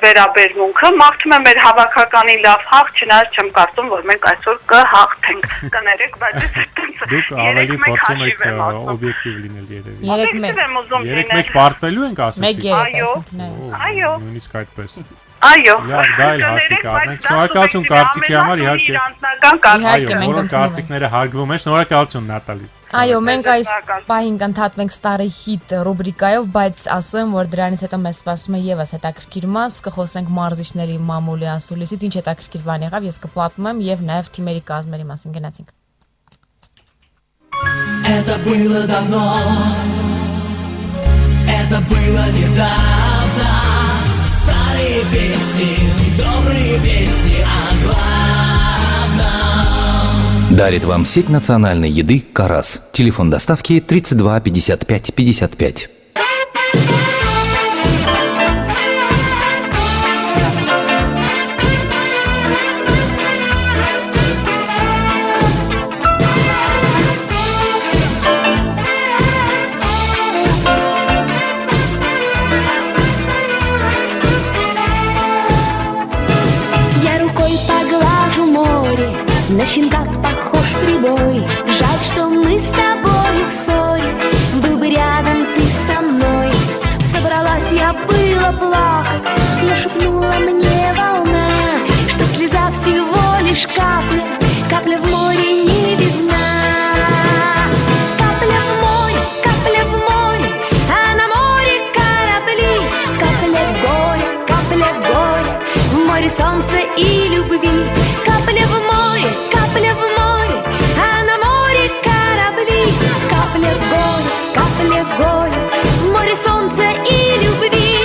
վերաբերմունքը մաղթում եմ մեր հավաքականին լավ հաղթ, չնայած չեմ կարծում, որ մենք այսօր կհաղթենք, կներեք, բայց դուք ավելի փորձում եք օբյեկտիվ լինել երևի։ 3-1 պարտվելու ենք ասեցիք։ Այո։ Նույնիսկ այդպես։ Այո։ Լավ, դա էլ հաշվի կառնենք։ Շնորհակալություն կարծիքի համար, իհարկե։ Իհարկե, մենք բոլոր կարծիքները հարգվում են։ Շնորհակալություն Նատալի։ Այո, մենք այս պահին կընդհատվենք Ստարի հիթ ռուբրիկայով, բայց ասեմ, որ դրանից հետո մեզ սպասում է եւս հետաքրքիր մաս, կխոսենք մարզիչների մամուլի ասուլիսից, ինչ հետաքրքիր բան եղավ, ես կպատմեմ եւ նաեւ թիմերի կազմերի մասին գնացինք։ Это было давно, это было недавно. Старые песни, добрые песни о главном. Дарит вам сеть национальной еды «Карас». Телефон доставки 32 55 55. на щенка похож прибой. Жаль, что мы с тобой в ссоре, был бы рядом ты со мной. Собралась я было плакать, но шепнула мне волна, что слеза всего лишь капля, капля в море не видна. Капля в море, а на море корабли. Капля горя, в море солнца и любви. Капля в море, а на море корабли. Капля горя, в море солнца и любви.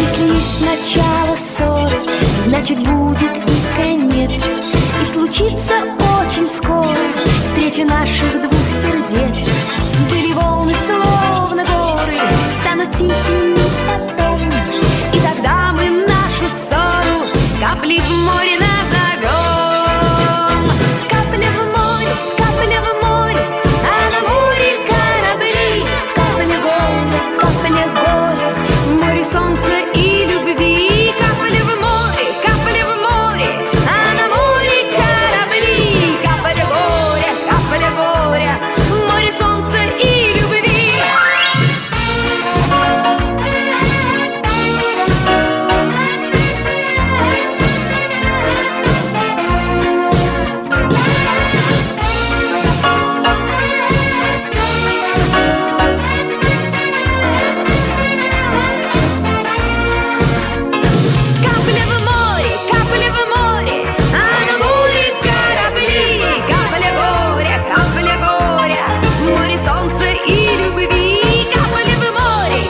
Если есть начало ссоры, значит будет и конец. И случится очень скоро встреча наших двух сердец. Были волны словно горы, станут тихими потом. И тогда мы нашу ссору капли в море назовем. Капля в море, а на море корабли. Капля горя, в море солнца и любви. Капля в море, а на море корабли. Капля горя, в море солнца и любви. Капля в море, а на море корабли. Капля горя, в море солнца и любви. Капля в море,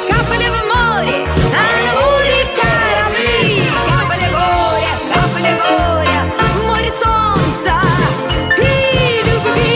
а на море корабли. Капля горя, в море солнца и любви.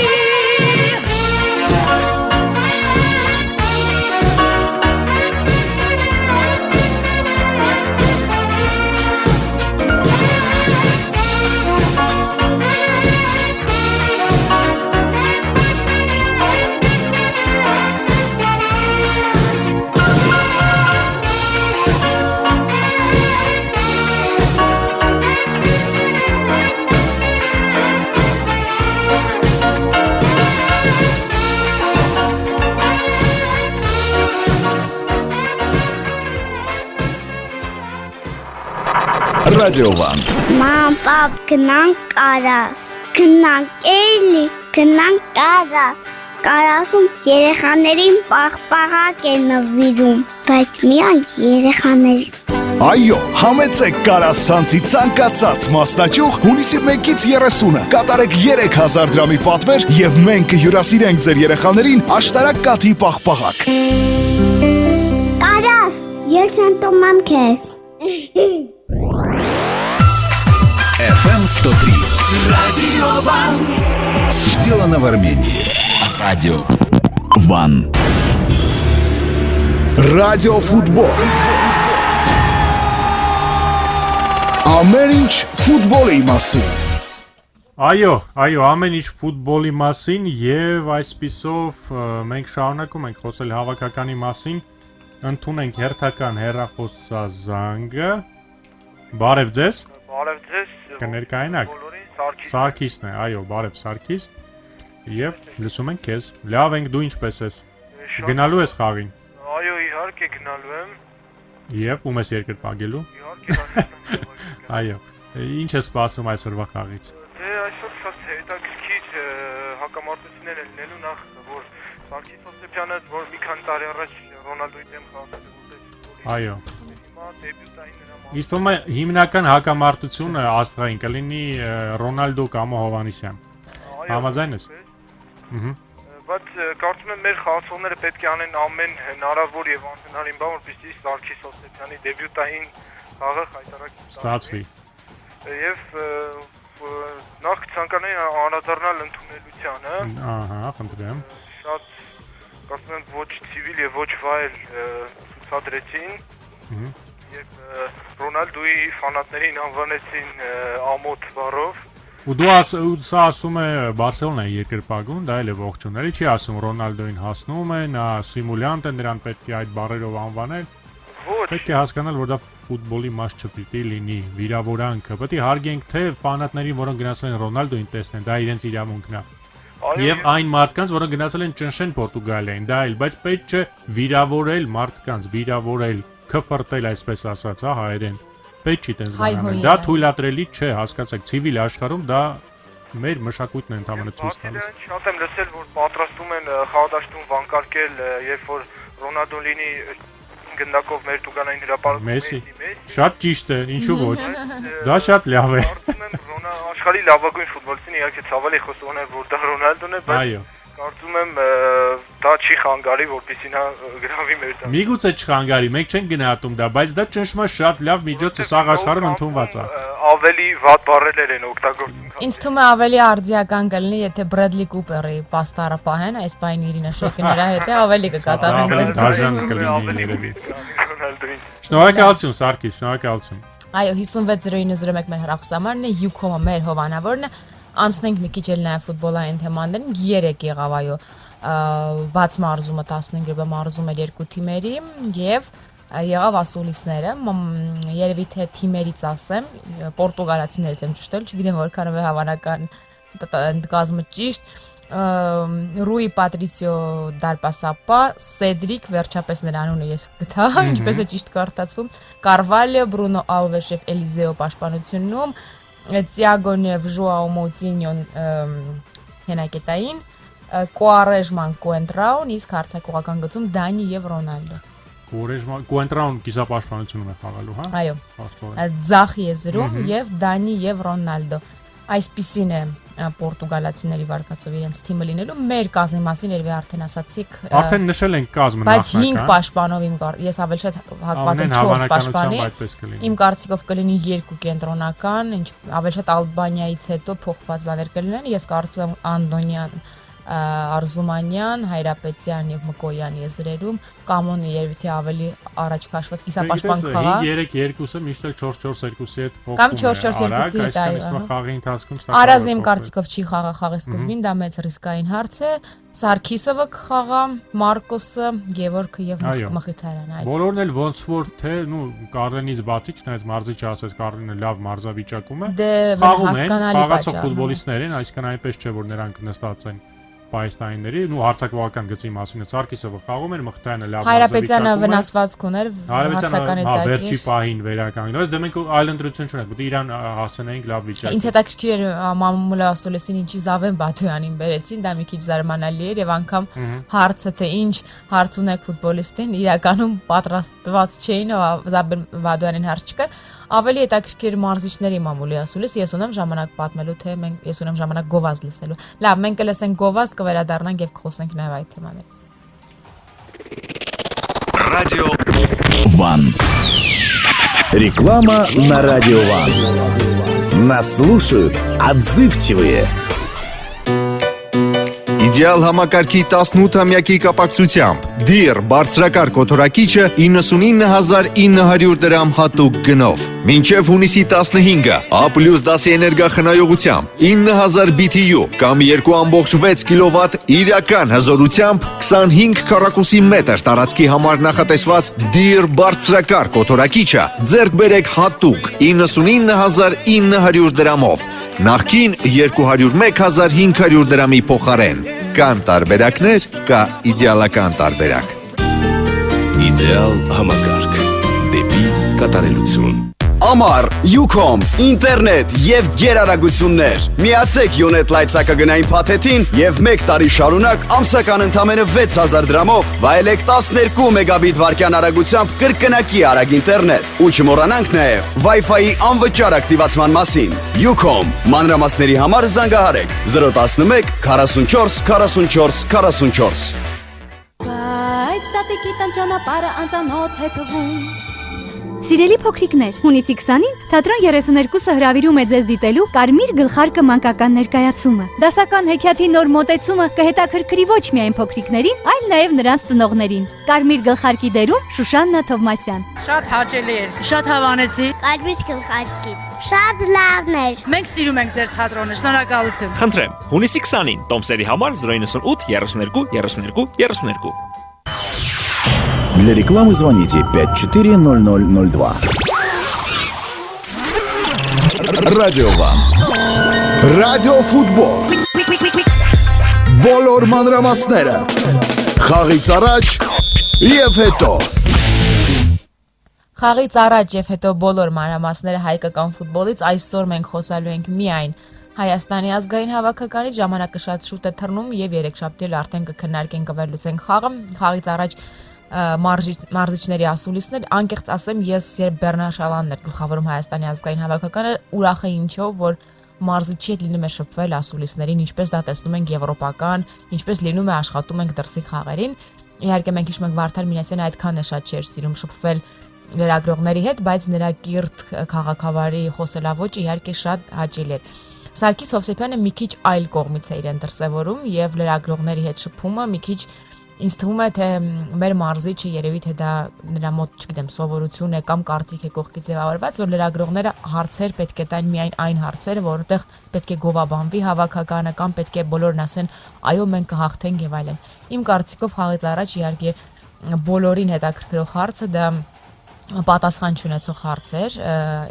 Радио Ван. Մամ, պապ, գնանք կարաս, գնանք էլի, գնանք կարաս։ Կարասում երեխաներին պաղպաղակ է նվիրում, բայց միայն երեխաներին։ Այո, համեցեք Կարասանցի ցանկացած մասնաճյուղ հունիսի 1-ից 30-ը։ Կատարեք 3000 դրամի պատվեր եւ մենք կհյուրասիրենք ձեր երեխաներին աշտարակ կաթի պաղպաղակ։ Կարաս, ես ընդունեմ քեզ։ FM 103. Радио Ван. Сделано в Армении. Радио Ван. Радиոֆուտբոլ։ Ամեն ինչ ֆուտբոլի մասին։ Այո, ամեն ինչ ֆուտբոլի մասին եւ այսպիսով մենք շարունակում ենք խոսել հավաքականի մասին։ Ընդունենք հերթական հեռախոսազանգը։ Բարև ձեզ։ Բարև ձեզ։ Կներկայանաք։ Սարգիսն է, այո, բարև Սարգիս։ Եվ լսում ենք քեզ։ Լավ ենք, դու ինչպես ես։ Գնալու ես խաղին։ Այո, իհարկե գնալու եմ։ Եվ ում ես երկրպագելու։ Իհարկե։ Այո։ Ինչ ես սպասում այսօրվա խաղից։ Դե այսօր շատ հետաքրքիր հակամարտություններ են լինելու, նախ որ Սարգիս Հովսեփյանը, որ մի քանի տարի առաջ Ռոնալդոյի դեմ խաղացել է։ Այո։ Հիմա դեբյուտային նրա Իսկ թվում է հիմնական հակամարտությունը աստղային կլինի Ռոնալդո կամ Հովանեսյան։ Համաձայն ես։ Բայց կարծում եմ մեր խաղացողները պետք է անեն ամեն հնարավոր եւ անհնարին բան, որպեսզի Սարգիս Հովսեփյանի դեբյուտային խաղը խայտարակ ստացվի։ Եվ նախ ցանկանայի անդրադառնալ ընդունելությանը։ Ահա, խնդրեմ։ Շատ կարծում եմ ոչ ցիվիլ եւ ոչ վայել ցուցադրեցին։ Եվ Ռոնալդոյի ֆանատներին անվանեցին ամոթ բառով։ Ու դու սա ասում է Բարսելոնայի երկրպագուն, դա էլ է ողջունելի, չի ասում Ռոնալդոին հասնում է, նա սիմուլյանտ է, նրան պետք է այդ բառերով անվանել։ Պետք է հասկանալ, որ դա ֆուտբոլի մաս չպիտի լինի, վիրավորանքը։ Պետք է հարգենք թե ֆանատներին, որոնք գնացել են Ռոնալդոին տեսնեն, դա իրենց իրավունքն է։ Եվ այն մարդկանց, որոնք գնացել են ճնշեն Պորտուգալիային, դա էլ, բայց պետք չէ վիրավորել մարդկանց, վիրավորել, քֆրտել, այսպես ասած, հա, հայերեն։ Պետք չի տենց բանել։ Դա թույլատրելի չէ, հասկացեք, ցիվիլ աշխարհում դա մեր մշակույթն է ընդհանրապես ցույց տալիս։ Շատ եմ լսել, որ պատրաստում են խաղադաշտում վանկարկել, երբ որ Ռոնալդոն լինի գնդակով մեր տուգանային հրապարակում Մեսսի։ Շատ ճիշտ է, ինչու ոչ։ Դա շատ լավ է։ Կարծում եմ աշխարհի լավագույն ֆուտբոլիստին իհարկե ցավալի խոսողն է, որ դա Ռոնալդոն է, բայց կարծում եմ դա չի խանգարի, որպեսզի նա գրավի մեր տանը։ Միգուցե չխանգարի, մենք չենք գնահատում դա, բայց դա ճնշման շատ լավ միջոց է, սաղ աշխարհում ընդունված է։ Ավելի վատ բառեր են օգտագործում։ Ինձ թվում է ավելի արդիական կլինի, եթե Բրեդլի Կուպերի պաստարը պահեն, այս բային Իրինա Շեյքի նրա հետ է, ավելի կկատարեն։ Ավելի դաժան կլինի երևի։ Շնորհակալություն Սարգիս, շնորհակալություն։ Այո, 560901 մեր հեռախոսահամարն է, Յուքոմը մեր հովանավորն է։ Անցնենք մի քիչ էլ նաև ֆուտբոլային թեմաներին, 3 եղավ այո բաց մարզումը 15 մարզում էր երկու թիմերի եւ եղավ ասուլիսները, երևի թե թիմերից ասեմ, պորտուգալացիներից եմ ճշտել, չգիտեմ որքանով է հավանական ընդգազմը ճիշտ, Ռուի Պատրիսիո Դարպասապա, Սեդրիկ, վերջապես նրա անունը ես գտա, ինչպես է ճիշտ կարդացվում, Կարվալիո, Բրունո Ալվեշ եւ Էլիզեո պաշտպանությունում, Տիագո Նև, Ժուաո Մոուտինյոն հենակետային, Կուարեժման Կուենտրաուն, իսկ հարձակողական գծում Դանի եւ Ռոնալդո։ Կուենտրաուն կիսապաշտպանությունում է խաղալու, հա։ Այո։ Ձախ եզրում եւ Դանի եւ Ռոնալդո։ Այսպիսին է պորտուգալացիների վարկածով իրենց թիմը լինելու, մեր կազմի մասին երևի արդեն ասացիք։ Արդեն նշել ենք կազմը նախնական։ Բայց 5 պաշտպանով ես ավելի շատ հակված եմ 4 պաշտպանի։ Իմ կարծիքով կլինի 2 կենտրոնական, ավելի շատ Ալբանիայից հետո փոխված բաներ կլինեն։ Ես կարծում եմ Անդոնյան, Արզումանյան, Հայրապետյան եւ Մկոյան եզրերում Կամոնը երևի թե ավելի առաջ քաշված կիսապաշտպան խաղա։ 3-2-ը միշտ էլ 4-4-2-ի հետ փոխվում է։ Կամ 4-4-2-ի հետ այո։ Խաղի ընթացքում Արազը իմ կարծիքով չի խաղա խաղի սկզբին, դա մեծ ռիսկային հարց է։ Սարգիսովը կխաղա, Մարկոսը, Գևորգը եւ Մխիթարյանը։ Բոլորն էլ ոնց որ թե, Կարլենից բացի, չնայած մարզի չասես Կարլենը լավ մարզավիճակում է։ Խաղում են, խաղացող ֆուտբոլիստներ են, այսինքն այնպես չէ որ նրանք նստած են պայստայինների, հարձակողական գծի մասին է Սարգիսովը խաղում էր, Մխիթարյանը լավ Հայրապետյանը վնասվածք ուներ հարձականի տակի։ Վերջի պահին վերականգնեց, դե մենք այլ ընտրություն չունենք, պետք է իրան հասցնեինք լավ վիճակի։ Ինձ հետաքրքիր էր մամուլը ասոլեսին ինչի Զավեն Բաթոյանին բերեցին, դա մի քիչ զարմանալի էր եւ անգամ հարցը թե ինչ հարց ունեք ֆուտբոլիստին, իրականում պատրաստված չէին, Զավեն Բաթոյանին հարց չկար։ Ավելի հետաքրքիր մարզիչների մամուլի ասուլիս, ես ունեմ ժամանակ պատմելու, թե ես ունեմ ժամանակ գովազդ լսելու։ Լավ, մենք կլսենք գովազդ, կվերադառնանք եւ կխոսենք նաեւ այդ թեմաներին։ Радио Ван. Реклама на Радио Ван. Нас слушают отзывчивые. Իդեալ համակարգի 18-ամյակի կապակցությամբ Դիր բարձրակարգ օթորակիչը 99900 դրամ հատուկ գնով։ Մինչև հունիսի 15-ը A+10 էներգախնայողությամբ 9000 BTU կամ 2.6 կՎտ իրական հզորությամբ 25 քառակուսի մետր տարածքի համար նախատեսված Դիր բարձրակարգ օթորակիչը ձեռք բերեք հատուկ 99900 դրամով։ Նախքին 201500 դրամի փոխարեն։ Կան տարբերակներ, կա իդեալական տարբերակ։ Իդեալ համակարգ։ Դեպի կատարելություն։ Ամար, Յուքոմ, ինտերնետ եւ գերարագություններ։ Միացեք Յոնետ լայցակագնային փաթեթին եւ 1 տարի շարունակ ամսական ընդամենը 6000 դրամով վայելեք 12 մեգաբիտ վարկյան արագությամբ կրկնակի արագ ինտերնետ։ Ու չմոռանանք նաեւ Wi-Fi-ի անվճար ակտիվացման մասին։ Յուքոմ, մանրամասների համար զանգահարեք 011 44 44 44։ Բայց տատիկի տան ճանապարհը անծանոթ է թվում։ Սիրելի փոքրիկներ, հունիսի 20-ին թատրոն 32-ը հրավիրում է ձեզ դիտելու Կարմիր գլխարկը մանկական ներկայացումը։ Դասական հեքիաթի նոր մոտեցումը կհետաքրքրի ոչ միայն փոքրիկներին, այլ նաև նրանց ծնողներին։ Կարմիր գլխարկի դերում Շուշաննա Թովմասյան։ Շատ հաճելի էր, շատ հավանեցի։ Կարմիր գլխարկի։ Շատ լավն էր։ Մենք սիրում ենք ձեր թատրոնը, շնորհակալություն։ Խնդրեմ, հունիսի 20-ին Տոմսերի համար 098 32 32 32։ Для рекламы звоните 540002. Ռադիո Վան Ռադիո ֆուտբոլ Բոլոր մանրամասները Խաղից առաջ և հետո Խաղից առաջ եւ հետո բոլոր մանրամասները հայկական ֆուտբոլից այսօր մենք խոսալու ենք միայն Հայաստանի ազգային հավաքականի ժամանակը շատ շուտ է թռնում եւ երեքշաբթի արդեն կքննարկենք կվերլուծենք խաղը խաղից առաջ մարզիչների ասուլիսներ անկեղծ ասեմ ես երբ Բեռնար Շալանն էր գլխավորում Հայաստանի ազգային հավաքականը ուրախ է ինչով որ մարզիչի հետ լինում է շփվել ասուլիսներին ինչպես դա տեսնում ենք եվրոպական ինչպես լինում է աշխատում ենք դրսի խաղերին իհարկե մենք հիշում ենք Վարդան Մինասյանը այդքան է շատ չէր սիրում շփվել լրագրողների հետ բայց նրա կիրթ քաղաքավարի խոսելավոճը իհարկե շատ հաճելի էր Սարգիս Հովսեփյանը մի քիչ այլ կողմից է իրեն դրսևորում եւ լրագրողների հետ շփումը մի քիչ ինձ թվում է թե մեր մարզիչը երևի թե դա նրա մոտ չգիտեմ սովորություն է կամ կարծիք է կողքից ձևավորված որ լրագրողները հարցեր պետք է տան միայն այն հարցերը որովհետեւ պետք է գովաբանվի հավաքականը կամ պետք է բոլորն ասեն այո մենք կհաղթենք եւ այլն իմ կարծիքով խաղից առաջ իհարկե բոլորին հետաքրքրող հարցը դա պատասխան չունեցող հարցեր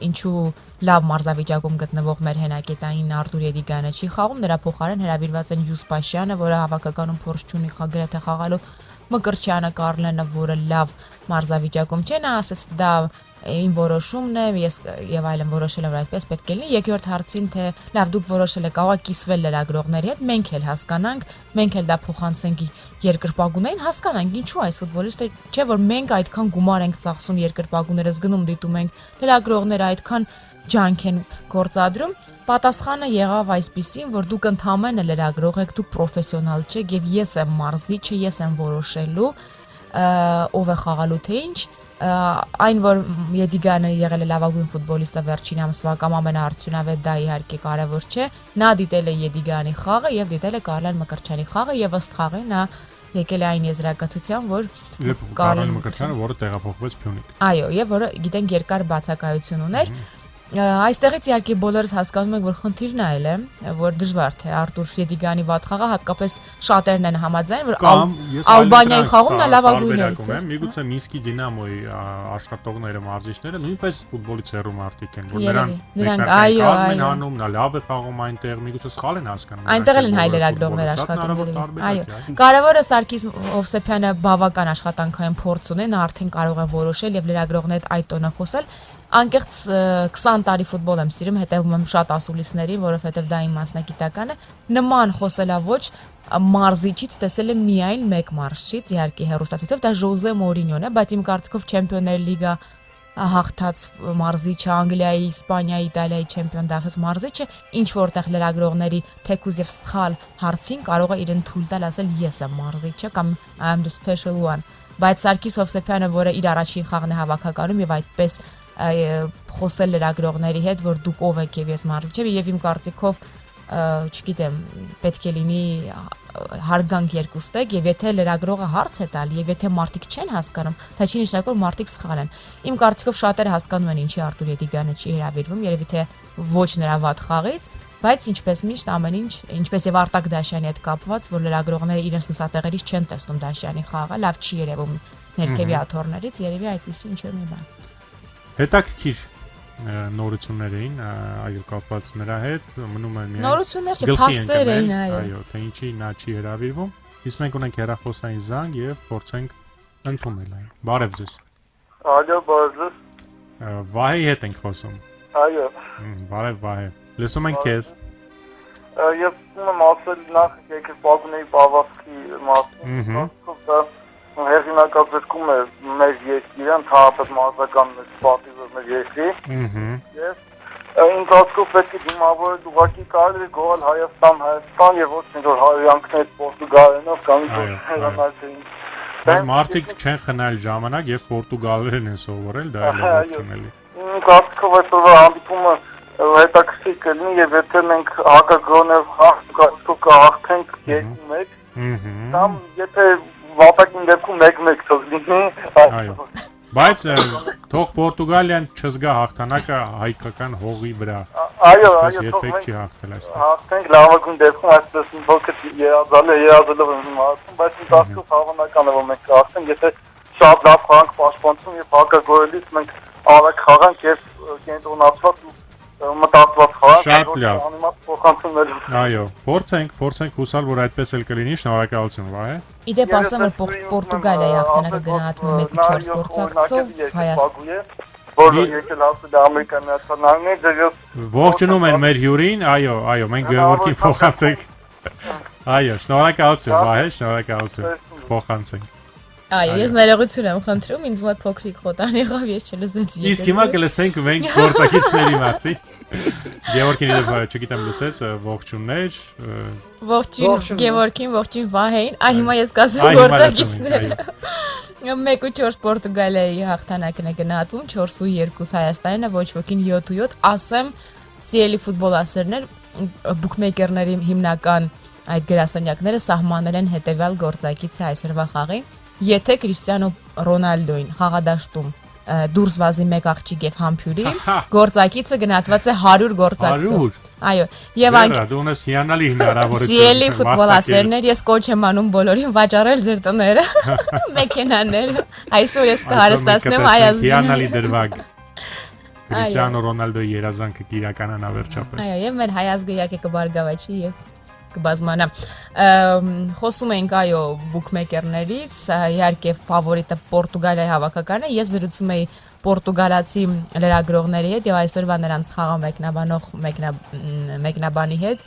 ինչու լավ մարզավիճակում գտնվող մեր հենակետային Արտուր Եդիգյանը չի խաղում նրա փոխարեն հրավիրված են Յուս Պաշյանը որը հավաքականում փորձ չունի գրեթե խաղալու Մկրտչյանը Կարլենը որը լավ մարզավիճակում չէ նա ասաց դա իմ որոշումն է ես եւ այլն որոշել եմ այդպես պետք է լինի երկրորդ հարցին թե լավ դուք որոշել եք կարող կիսվել լրագրողների հետ մենք էլ հասկանանք մենք էլ դա փոխանցենք երկրպագուներին հասկանանք ինչու այս ֆուտբոլիստը չէ որ մենք այդքան գումար ենք ծախսում երկրպագուներս գնում դիտում ենք լրագրողները այդքան ջանք են գործադրում պատասխանը եղավ այսպեսին որ դուք ընդհանրապես լրագրող եք դուք պրոֆեսիոնալ չեք եւ ես եմ մարզիչը ես եմ որոշելու ով է խաղալու թե ինչ այն որ Եդիգյանը եղել է լավագույն ֆուտբոլիստը վերջին ամսվա կամ ամենաարդյունավետ դա իհարկե կարևոր չէ նա դիտել է Եդիգյանի խաղը եւ դիտել է Կարլեն Մկրտչյանի խաղը եւ ըստ խաղի նա եկել է այն եզրակացության որ Կարլեն Մկրտչյանը որը տեղափոխվեց Փյունիկ այո եւ որը գիտենք երկար բացակայություն ուներ Այստեղից իհարկե բոլորս հասկանում ենք, որ խնդիրն այլ է, որ դժվար թե Արտուր Եդիգյանի վատ խաղը հատկապես շատերն են համաձայն, որ Ալբանիայի խաղում նա լավագույններից է։ Միգուցե Մինսկի Դինամոյի աշխատողները, մարզիչները նույնպես ֆուտբոլից հեռու մարդիկ են, որ նրանք կազմեն հանում, նա լավ է խաղում այնտեղ, միգուցե սխալ են հասկանում։ Այնտեղ էլ են հայ լրագրողներ աշխատում։ Այո։ Կարևորը Սարգիս Հովսեփյանը բավական աշխատանքային փորձ ունի, նա արդեն կարող է որոշել եւ լրագրողները այդ տոնը խոսել Անկեղծ 20 տարի ֆուտբոլ եմ սիրում, հետևում եմ շատ ասուլիսներին, որովհետև դա իմ մասնագիտականը։ Նման խոսելավոճ մարզիչից տեսել եմ միայն մեկ մարզիչից, իհարկե հեռուստացույցով, դա Ժոզե Մորինյոն է, բայց իմ կարծիքով Չեմպիոններ լիգա հաղթած մարզիչը, Անգլիայի, Իսպանիայի, Իտալիայի չեմպիոն դարձած մարզիչը, ինչ որտեղ լրագրողների թեկուզ եւ սխալ հարցին կարող է իրեն թույլ տալ ասել ես եմ մարզիչը կամ I am the special one, բայց Սարգիս Հովսեփյանը, որը իր առաջին խաղն է հավաքականում եւ այդպես խոսել լրագրողների հետ, որ դուք ով եք եւ ես մարզիչ եմ եւ իմ կարծիքով, չգիտեմ, պետք է լինի հարգանք երկուստեք եւ եթե լրագրողը հարց է տալ եւ եթե մարդիկ չեն հասկանում, դա չի նշանակում որ մարդիկ սխալ են։ Իմ կարծիքով շատերը հասկանում են ինչի Արտուր Եդիգյանը չի հրավիրվում, երևի թե ոչ նրա վատ խաղից, բայց ինչպես միշտ ամեն ինչ, ինչպես եւ Արտակ Դաշյանի հետ կապված, որ լրագրողները իրենց նստատեղերից չեն տեսնում Դաշյանի խաղը, լավ չի երևում ներքևի աթոռներից, երևի այդպեսի ինչ-որ մի բան։ Հետաքրքիր նորություններ էին, այո, կապված նրա հետ, մնում է միայն նորություններ չէ, փաստեր էին, այո, թե ինչի նա չի հրավիրվում։ Իսկ մենք ունենք հեռախոսային զանգ եւ փորձենք ընդունել այն։ Բարև ձեզ։ Ալո, բարև ձեզ։ Վահեի հետ ենք խոսում։ Այո։ Բարև Վահե։ Լսում ենք քեզ։ Ես ուզում եմ ասել նախ երկրպագուների պավազքի մասին, հեղինակացրկում է մեր երկիրը, ընդհանրապես մարզական պատիվը մեր երկրի։ Ես ինձ ասկով պետք է դիմավորել ուղղակի կարելի է գոհալ Հայաստան եւ ոչ մի որ հարյանքներ Պորտուգալիայով կամ հրանալցին Մարդիկ չեն խնայել ժամանակ եւ պորտուգալերեն են սովորել, դա էլ է ողջունելի։ Կարծիքով այսօրվա հանդիպումը հետաքրքիր կլինի եւ եթե մենք հակագրոներ կհաղթենք 2-1, կամ եթե վատակին դեպքում 1-1 թող լինի, բայց թող Պորտուգալիան չզգա հաղթանակը հայկական հողի վրա։ Այո, երբեք չի հաղթել այստեղ։ Հաղթենք լավագույն դեպքում այսպես մի փոքր երազելով եմ ասում, բայց ինձ ասում հավանական է որ մենք կհաղթենք, եթե շատ լավ խաղանք պաշտպանություն եւ հակագորելից մենք արագ խաղանք եւ կենտրոնացված մտածված խաղանք։ Շատ լավ։ Այո, փորձենք հուսալ, որ այդպես էլ կլինի, շնորհակալություն, վայ։ Իդեպ ասեմ, որ Պորտուգալիայի հաղթանակը գնահատվում է 1-4 գործակցով Հայաստան։ Որը եկել ասել է Ամերիկայի Միացյալ Նահանգներ, ողջունում են մեր հյուրին, այո, մենք Գևորգին փոխանցենք։ Այո, շնորհակալություն, վայ, շնորհակալություն։ Փոխանցենք։ Այո, ես ներողություն եմ խնդրում, ինձ մոտ փոքրիկ խոտան եղավ, ես չլսեցի։ Իսկ հիմա կլսենք մենք գործակիցների մասին։ Գևորգին դեպի չգիտեմ լսես, ողջուններ։ Ողջույն Գևորգին, ողջույն Վահեին։ Այ հիմա ես կասեմ գործակիցները։ 1-4 Պորտուգալիայի հաղթանակն է գնահատվում, 4-2 Հայաստանինը, ոչ ոքին 7-7, ասեմ, սիրելի ֆուտբոլասերներ, բուքմեյքերների հիմնական այդ գրասենյակները սահմանել են հետևյալ գործակիցը այսօրվա խաղին, եթե Կրիստիանո Ռոնալդոին խաղադաշտում դուրս վազի մեկ աղջիկ եւ համբյուրի, գործակիցը գնահատված է 100 գործակցով։ Այո, եւ դունես հիանալի հնարավորություն։ Սիրելի ֆուտբոլասերներ, ես կոչ եմ անում բոլորին վաճառել ձեր տները, մեքենաները։ Այսօր ես կհարստացնեմ Հայաստանը։ Հիանալի դրվագ։ Կրիստիանո Ռոնալդոյի երազանքը կիրականանա վերջապես։ Այո, եւ մեր հայազգը իհարկե կբարգավաճի եւ կբազմանա։ Խոսում ենք այո բուքմեյքերներից, իհարկե ֆավորիտը Պորտուգալիայի հավաքականն է։ Ես զրուցում էի պորտուգալացի լրագրողների հետ եւ այսօրվա նրանց խաղը մեկնաբանի հետ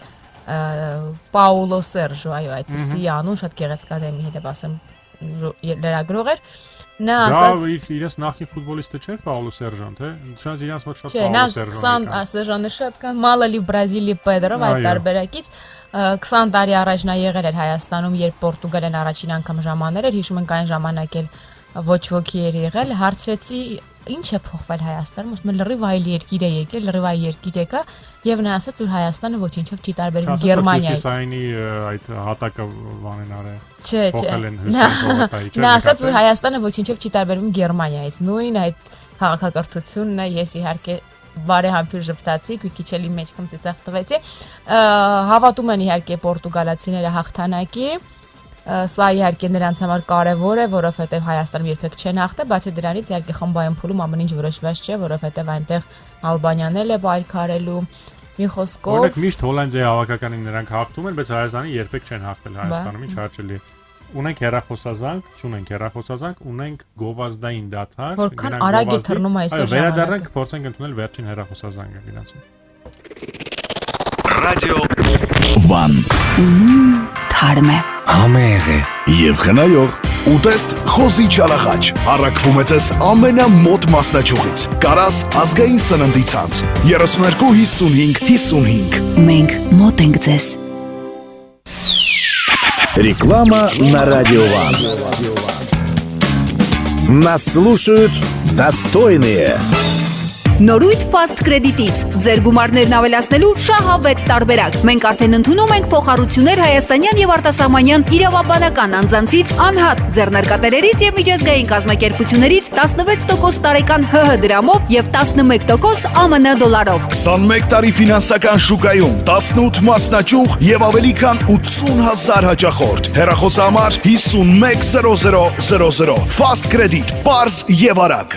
Պաուլո Սերժո, այո, այդպեսի անուն, շատ գեղեցկադեմի հետ ասեմ լրագրող էր։ Նա ասաց իրենց նախին ֆուտբոլիստը չէր Պաուլո Սերժան, թե? Շանս իրենց մոտ շատ Պաուլո Սերժան։ Չէ, նա Սերժանը շատ կան, Մալալի Բրազիլի Պեդրով այդ տարբերակից 20 տարի առաջ նա եղել էր Հայաստանում, երբ Պորտուգալիան առաջին անգամ ժամանել էր, հիշում ենք այն ժամանակ էլ ոչ ոքի էր եղել, հարցրեցի ինչ է փոխվել Հայաստանում, ասում են լրիվ այլ երկիր է եկել, լրիվ այլ երկիր եկա եւ նա ասաց որ Հայաստանը ոչինչով չի տարբերվում Գերմանիայից։ Հյուսիսային այդ հատակը բանեն արել։ Չէ։ Նա ասաց որ Հայաստանը ոչինչով չի տարբերվում Գերմանիայից։ Նույն այդ քաղաքակրթությունն է, ես իհարկե բարեհամբույր ժպտացի, քիչ էլի մեջքամ ծիծաղ տվեցի։ Հավատում են իհարկե պորտուգալացիները հաղթանակի։ Սա իհարկե նրանց համար կարևոր է, որովհետև Հայաստանում երբեք չեն հաղթել, բացի դրանից իհարկե խմբային փուլում ամեն ինչ որոշված չէ, որովհետև այնտեղ Ալբանիան էլ է բայրքարելու։ Մի խոսքով Օրինակ միշտ Հոլանդիայի հավաքականին նրանք հաղթում են, բայց Հայաստանի երբեք չեն հաղթել Հայաստանում, ինչ հաճելի է։ Ունենք հեռախոսազանգ, չունենք հեռախոսազանգ, ունենք գովազդային դադար։ Որքան արագ է թռնում այսօր ժամանակը։ Վերադառնանք, փորձենք ընդունել վերջին հեռախոսազանգը գնացին։ Ռադիո Վան Թարմ է, համեղ է եւ խնայող։ Ուտեստ Խոզի Չալախաչ առաքվում է ձեզ ամենամոտ մասնաճյուղից։ Կարաս ազգային սննդի ցանց 325555։ Մենք մոտ ենք ձեզ։ Реклама на Радио Ван. Нас слушают достойные. Նորույթ Fast Credit-ից ձեր գումարներն ավելացնելու շահավետ տարբերակ։ Մենք արդեն ընդունում ենք փոխառություններ հայաստանյան եւ արտասահմանյան իրավաբանական անձանցից, անհատ ձեռնարկատերերից եւ միջազգային կազմակերպություններից 16% տարեկան ՀՀ դրամով եւ 11% ԱՄՆ դոլարով։ 21 տարի ֆինանսական շուկայում 18 մասնաճյուղ եւ ավելի քան 80,000 հաճախորդ։ Հեռախոսահամար 510000։ Fast Credit, պարզ եւ արագ։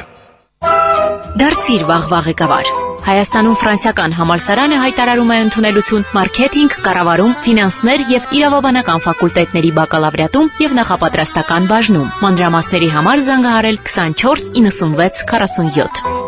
Դարձիր վաղվա ղեկավար։ Հայաստանում ֆրանսիական համալսարանը հայտարարում է ընդունելություն մարքեթինգ, կառավարում, ֆինանսներ եւ իրավաբանական ֆակուլտետների բակալավրիատում եւ նախապատրաստական բաժնում։ Մանրամասների համար զանգահարել 24 96 47։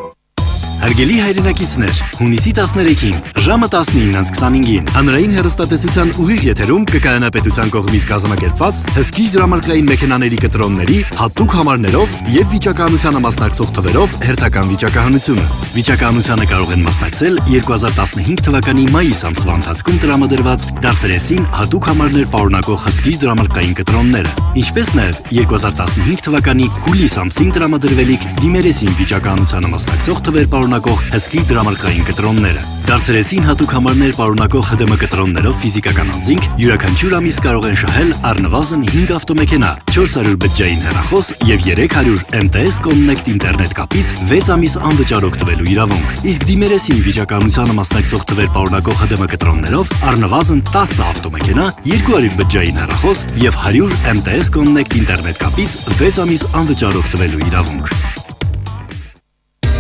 Հարգելի հայրենակիցներ, հունիսի 13-ին, ժամը 19:25-ին հանրային հեռուստատեսության ուղիղ եթերում կկայանա պետության կողմից կազմակերպված հսկիչ դրամարկային մեքենաների կտրոնների հատուկ համարներով եւ վիճակահանությանը մասնակցող թվերով հերթական վիճակահանությունը։ Վիճակահանությանը կարող են մասնակցել 2015 թվականի մայիս ամսվա ընթացքում տրամադրված դարձերեսին հատուկ համարներ պարունակող հսկիչ դրամարկային կտրոնները, ինչպես նաեւ 2015 թվականի հուլիս ամսին տրամադրվելիք դիմերեսին վիճակահանությանը մասնակցող թվեր պարունակող հսկիչ դրամարկային կտրոնները։ Դարձերեսին հատուկ համարներ պարունակող ՀԴՄ կտրոններով ֆիզիկական անձինք յուրաքանչյուր ամիս կարող են շահել առնվազն 5 ավտոմեքենա, 400 բջջային հեռախոս եւ 300 MTS Connect ինտերնետ կապից 6 ամիս անվճար օգտվելու իրավունք։ Իսկ դիմերեսին վիճակահանությանը մասնակցող թվեր պարունակող ՀԴՄ կտրոններով առնվազն 10 ավտոմեքենա, 200 բջջային հեռախոս եւ 100 MTS Connect ինտերնետ կապից 6 ամիս անվճար օգտվելու իրավունք։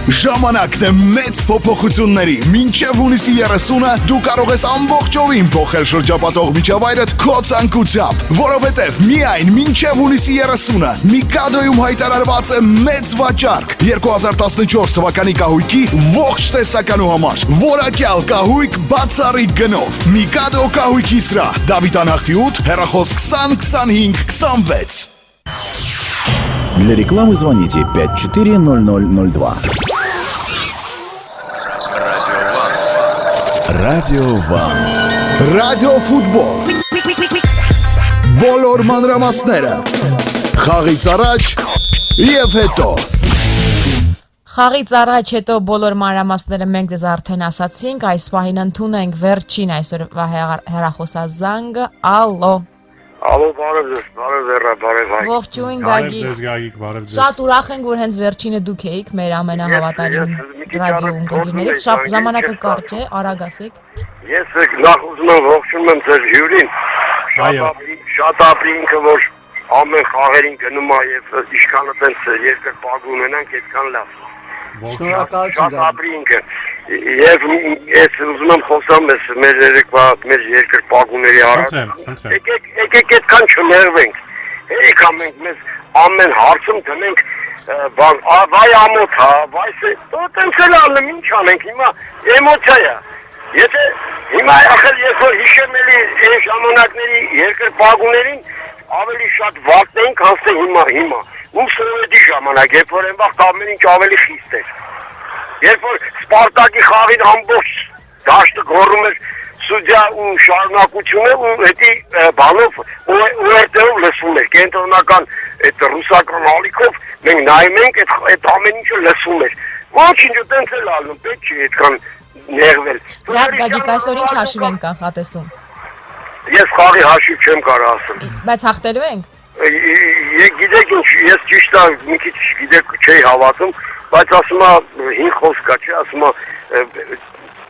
Ժամանակն է մեծ փոփոխությունների։ Մինչև հունիսի 30-ը դու կարող ես ամբողջովին փոխել շրջապատող միջավայրդ քո ցանկությամբ, որովհետև միայն մինչև հունիսի 30-ը Mikado-ում հայտարարված է մեծ վաճառք 2014 թվականի կահույքի ողջ տեսականու համար։ Որակյալ կահույք բացառիկ գնով։ Mikado կահույքի սրահ, Դավիթ Անհախտի 8, հեռախոս 20 25 26։ Для рекламы звоните 540002. Радио Ван. Ռադիո ֆուտբոլ։ Բոլոր մանրամասները։ Խաղից առաջ եւ հետո։ Խաղից առաջ հետո բոլոր մանրամասները մենք դες արդեն ասացինք, այս պահին ընդունենք վերջին այսօրվա հեռախոսազանգը։ Ալո։ Ալո, բարև ձեզ, բարև հայ։ Ողջույն Գագիկ։ Շատ ուրախ ենք, որ հենց վերջինը դուք էիք մեր ամենահավատարիմ ռադիո ընկերներից։ Շատ ժամանակը կարճ է, արագ ասեք։ Ես նախ ուզում եմ ողջունում եմ ձեր հյուրին։ Շատ ապրի ինքը, որ ամեն խաղերին գնում է եւ ինչքան այդպես երկրպագ ունենանք, այդքան լավ։ Շնորհակալություն։ Շատ ապրի ինքը։ Եվ ես ուզում եմ խոսամ մեր երեկվա մեր երկրպագուների հարց։ Եկեք այդքան չներվենք։ Եկա մենք մեզ ամեն հարցում դնենք բան, վայ ամոթ, վայ տենց էլ ալնում, ինչ անենք, հիմա էմոցիա է։ Եթե հիմա ախր երբ որ հիշեմ էլի այն ժամանակների երկրպագուներին ավելի շատ վատն էին, քան թե հիմա։ Ու սովետի ժամանակ, երբ որ այն վաղ ամեն ինչ ավելի խիստ էր։ Երբ որ Սպարտակի խաղին ամբողջ դաշտը գոռում էր սուդիա ու շարունակությունը ու հետի բանով ուերտերով լսում էր կենտրոնական այդ ռուսական ալիքով մենք նայում ենք այդ ամեն ինչը լսում էր ոչինչ տենց էլ ալնում պետք չի այդքան ներվել Լավ Գագիկ այսօր ինչ հաշիվ ենք կանխատեսում Ես խաղի հաշիվ չեմ կարող ասել բայց հաղթելու ենք Գիտեք ինչ ես ճիշտ է մի քիչ գիտեք չի հավատում բայց ասում է 5 խոսք կա չի ասում է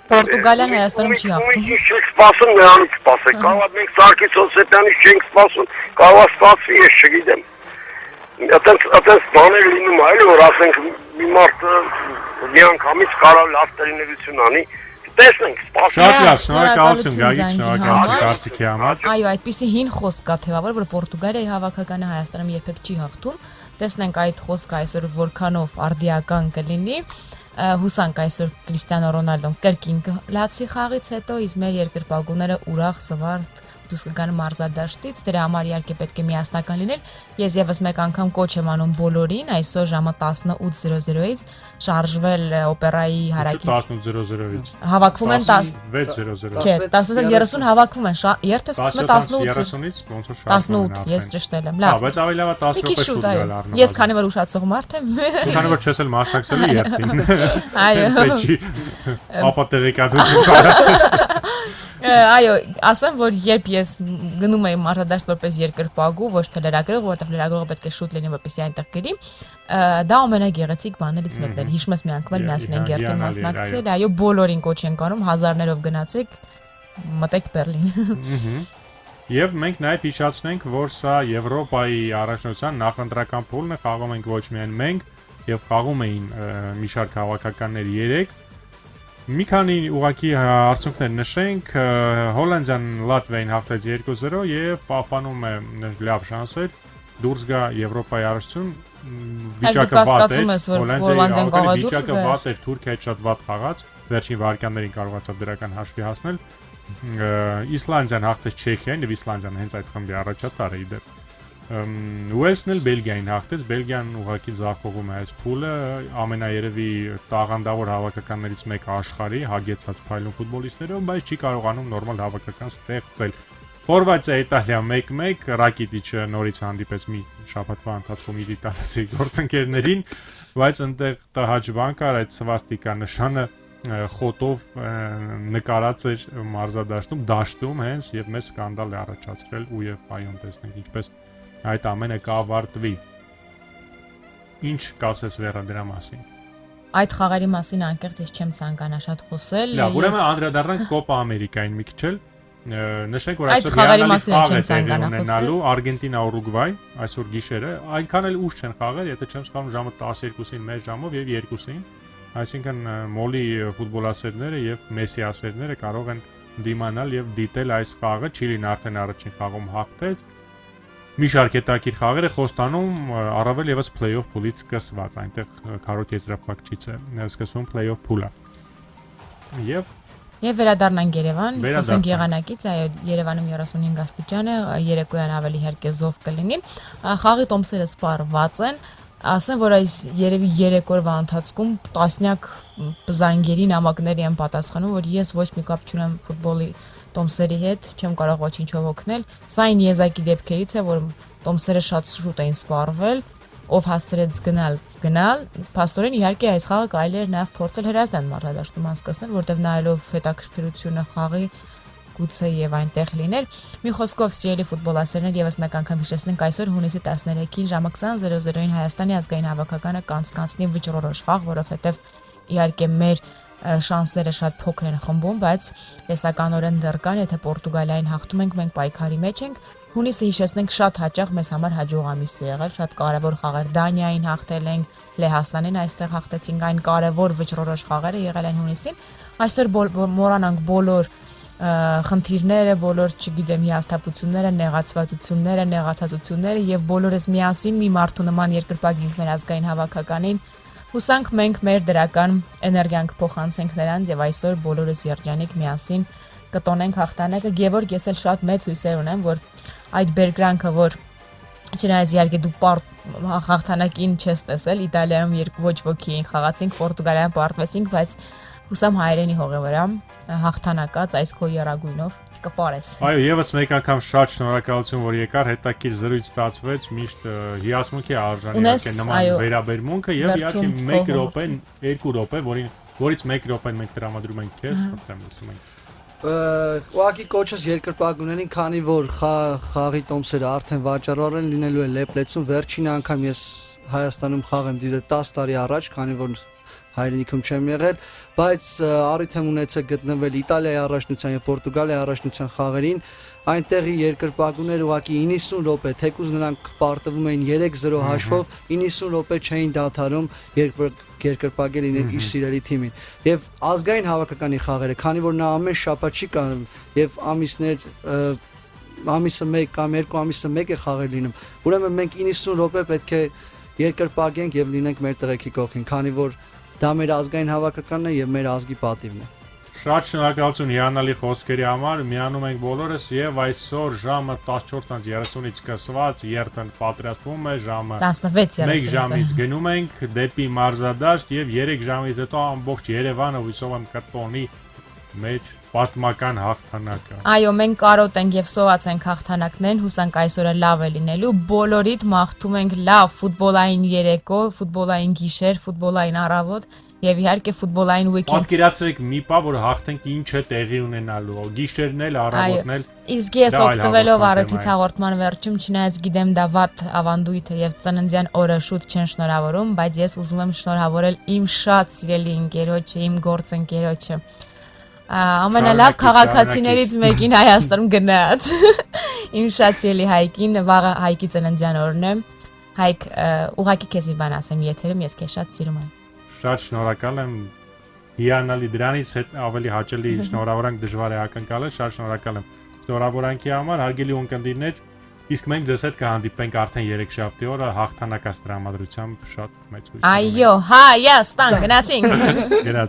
Պորտուգալիան Հայաստանում չի հաղթում։ Ինչ չեք սպասում, նրանից սպասեք։ Կարող է մենք Սարգիս Հովսեփյանից չենք սպասում, կարող է սպասվի, ես չգիտեմ։ Այդպես բաներ լինում է, որ ասենք մի մարդ մի անգամից կարող լավ տրիներություն անի, տեսնենք, սպասենք։ Շատ լավ, շնորհակալություն Գագիկ, շնորհակալություն կարծիքի համար։ Այո, այդպիսի հին խոսք կա թեւավոր, որ Պորտուգալիայի հավաքականը Հայաստանում երբեք չի հաղթում։ Տեսնենք այդ խոսքը այսօր որքանով արդիական կլինի։ Հուսանք այսօր Կրիստիանո Ռոնալդոն կրկին լացի խաղից հետո իսկ մեր երկրպագուները ուրախ զվարթ դուրս կգան մարզադաշտից դրա համար իհարկե պետք է միասնական լինել ես եւս մեկ անգամ կոչ եմ անում բոլորին այսօր ժամը 18:00-ից շարժվել օպերայի հարակից 18:00-ից հավաքվում են 16:00 չէ 16:30 հավաքվում են երթը սկսում է 18:30-ից ոնց որ շարժվում 18 ես ճշտել եմ լավ բայց ավելի լավ է 10 րոպե շուտ գալ առնվազն ես քանի որ ուշացող մարդ եմ քանի որ չես էլ մասնակցելու երթին այո ապա տեղեկատվություն կարծես Այո, ասեմ, որ երբ ես գնում եմ մարզադաշտ որպես երկրպագու, ոչ թե լրագրող, որովհետև լրագրողը պետք է շուտ լինի, որպեսզի այնտեղ գերի, դա ամենագեղեցիկ բաներից մեկն էր։ Հիշում ես մի անգամ էլ միասին ենք երթին մասնակցել, այո, բոլորին կոչ ենք անում, հազարներով գնացեք, մտեք Բերլին։ Եվ մենք նաև հիշեցնենք, որ սա Եվրոպայի առաջնության նախընտրական փուլն է, խաղում ենք ոչ միայն մենք, եւ խաղում էին մի շարք հավաքականներ 3 Մի քանի ուղղակի արդյունքներ նշենք, Հոլանդիան Լատվիային հաղթեց 2-0 եւ պահպանում է լավ շանսեր դուրս գա Եվրոպայի առաջնություն վիճակը վատ էր, Հոլանդիան կարող է դուրս վիճակը վատ էր, Թուրքիայի շատ վատ խաղաց, վերջին վարկյաններին կարողացավ դրական հաշվի հասնել։ Իսլանդիան հաղթեց Չեխիային եւ Իսլանդիան հենց այդ խմբի առաջատար է իդեպ։ Ուելսն էլ Բելգիային հաղթեց, Բելգիան ուղղակի ձախողում է այս փուլը, ամենաերևի տաղանդավոր հավաքականներից մեկը աշխարհի, հագեցած փայլուն ֆուտբոլիստներով, բայց չի կարողանում նորմալ հավաքական ստեղծել։ Խորվաթիա Իտալիա 1-1, Ռակիտիչը նորից հանդիպեց մի շաբաթվա ընթացքում իր իտալացի գործընկերներին, բայց այնտեղ տհաճ կար, այդ սվաստիկա նշանը խոտով նկարած էր մարզադաշտում հենց եւ մեծ սկանդալ է առաջացրել UEFA-ում տեսնենք ինչպես այդ ամենը կավարտվի։ Ինչ կասես Վերա դրա մասին։ Այդ խաղերի մասին անկեղծ ես չեմ ցանկանա շատ խոսել։ Լավ, ուրեմն անդրադառնանք Կոպա Ամերիկային մի քիչ էլ։ Նշենք, որ այսօր հիանալի խաղ է տեղի ունենալու Արգենտինա-Ուրուգվայ այսօր գիշերը, այնքան էլ ուշ չեն խաղեր, եթե չեմ սխալվում ժամը 12-ին մեր ժամով եւ 2-ին, այսինքն մոլի ֆուտբոլասերները եւ Մեսսի ասերները կարող են դիմանալ եւ դիտել այս խաղը, Չիլին արդեն առաջին խաղում հաղթեց։ Մի շարք հետաքրքիր խաղեր է Խոստանում առավել եւս play-off փուլից սկսված, այնտեղ քառորդ եզրափակիչից է սկսվում play-off փուլը։ Եվ վերադառնանք Երևան, խոսենք եղանակից, այո, Երևանում 35 աստիճան է, երեկոյան ավելի հերկեզով կլինի։ Խաղի տոմսերը սպառված են, ասեմ, որ այս երևի 3 օրվա ընթացքում տասնյակ զանգերի նամակների են պատասխանում, որ ես ոչ մի կապ չունեմ ֆուտբոլի տոմսերի հետ, չեմ կարող ոչինչով օգնել։ Սա այն եզակի դեպքերից է, որ տոմսերը շատ շուտ էին սպառվել, ով հասցրեց գնալ, փաստորեն իհարկե այս խաղը կարելի էր նաև փորձել հրազդան մարզադաշտում անցկացնել, որտեղ նայելով հետաքրքրությունը խաղի գուցե եւ այնտեղ լիներ։ Մի խոսքով սիրելի ֆուտբոլասերներ եւս մեկ անգամ հիշեցնենք այսօր հունիսի 13-ին ժամը 20:00-ին Հայաստանի ազգային հավաքականը կանցկացնի վճռորոշ խաղ, որովհետեւ իհարկե մեր շանսերը շատ փոքր են խմբում, բայց տեսականորեն դեռ կան, եթե Պորտուգալիային հաղթում ենք, մենք պայքարի մեջ ենք։ Հունիսը հիշեցնենք շատ հաճախ մեզ համար հաջող ամիս է եղել, շատ կարևոր խաղեր Դանիային հաղթել ենք, Լեհաստանին այստեղ հաղթեցինք, այն կարևոր վճռորոշ խաղերը եղել են հունիսին։ Այսօր մոռանանք բոլոր խնդիրները, բոլոր, չգիտեմ, հիասթափությունները, նեղացվածությունները եւ բոլորս միասին մի մարդու նման երկրպագենք մեր ազգային հավաքականին։ Հուսանք մենք մեր դրական էներգիան կփոխանցենք նրանց եւ այսօր բոլորս երջանիկ միասին կտոնենք հաղթանակը։ Գևորգ, ես էլ շատ մեծ հույսեր ունեմ, որ այդ բերկրանքը, որ չնայած իհարկե դու հաղթանակին չես տեսել, Իտալիայում ոչ ոքի խաղացինք, Պորտուգալիայում պարտվեցինք, բայց հուսամ հայրենի հողի վրա հաղթանակած այս քո երագույնով կպարես։ Այո, եւս մեկ անգամ շատ շնորհակալություն, որ եկար, հետաքրքիր զրույց ստացվեց, միշտ հիասմունքի արժանի է նման վերաբերմունքը եւ իհարկե 1 րոպե, 2 րոպե, որից 1 րոպեն մենք տրամադրում ենք քեզ, խնդրեմ լսում ենք։ Ուղղակի կոչս երկրպագուներին, քանի որ խաղի տոմսերը արդեն վաճառել են, լինելու է լեփլեցում, վերջին անգամ ես Հայաստանում խաղ եմ դիտել 10 տարի առաջ, քանի որ հայրենիքում չեմ եղել, բայց առիթ եմ ունեցել գտնվել Իտալիայի առաջնության եւ Պորտուգալիայի առաջնության խաղերին, այնտեղի երկրպագուները ուղղակի 90 րոպե, թեկուզ նրանք պարտվում էին 3-0 հաշվով, 90 րոպե չէին դադարում երկրպագել իր սիրելի թիմին։ Եվ ազգային հավաքականի խաղերը, քանի որ նա ամեն շաբաթ չի կանում եւ ամիսը 1 կամ 2 ամիսը 1 է խաղեր լինում, ուրեմն մենք 90 րոպե պետք է երկրպագենք եւ լինենք մեր տղեկի կողքին, քանի որ դա մեր ազգային հավաքականն է եւ մեր ազգի պատիվն է։ Շատ շնորհակալություն հիանալի խոսքերի համար, միանում ենք բոլորս եւ այսօր ժամը 14:30-ից սկսված երթն պատրաստվում է, ժամը 16:30 1 ժամից գնում ենք դեպի մարզադաշտ եւ 3 ժամից հետո ամբողջ Երևանը հույսով եմ կտոնի մեր պատմական հաղթանակը։ Այո, մենք կարոտ ենք եւ սոված ենք հաղթանակներն, հուսանք այսօրը լավ է լինելու, բոլորիդ մաղթում ենք լավ ֆուտբոլային երեկո, ֆուտբոլային գիշեր, ֆուտբոլային առավոտ եւ իհարկե ֆուտբոլային weekend։ Պատկերացրեք մի պա, որ հաղթենք ինչ է տեղի ունենալու, գիշերն էլ, առավոտն էլ։ Իսկ ես օգտվելով առիթից հաղորդման վերջում, չնայած գիտեմ դա վատ ավանդույթ է եւ ծննդյան օրը շուտ չեն շնորհավորում, բայց ես ուզում եմ շնորհավորել իմ շատ սիրելի ընկերոջը, իմ գործընկերոջը։ Ամենալավ քաղաքացիներից մեկին Հայաստանում գնաց։ Իմ շատ սիրելի Հայկին, վաղը Հայկի ծննդյան օրն է։ Հայկ, ուղղակի քեզ մի բան ասեմ եթերում, ես քեզ շատ սիրում եմ։ Շատ շնորհակալ եմ։ Հիանալի դրանից ավելի հաճելի շնորհավորանք դժվար է ակնկալել, շատ շնորհակալ եմ շնորհավորանքի համար, հարգելի ունկնդիրներ, Իսկ մենք ձեզ հետ կհանդիպենք արդեն 3 շաբթի օրը հաղթանակած տրամադրությամբ շատ մեծ հույսով։ Այո, Հայաստան գնացինք։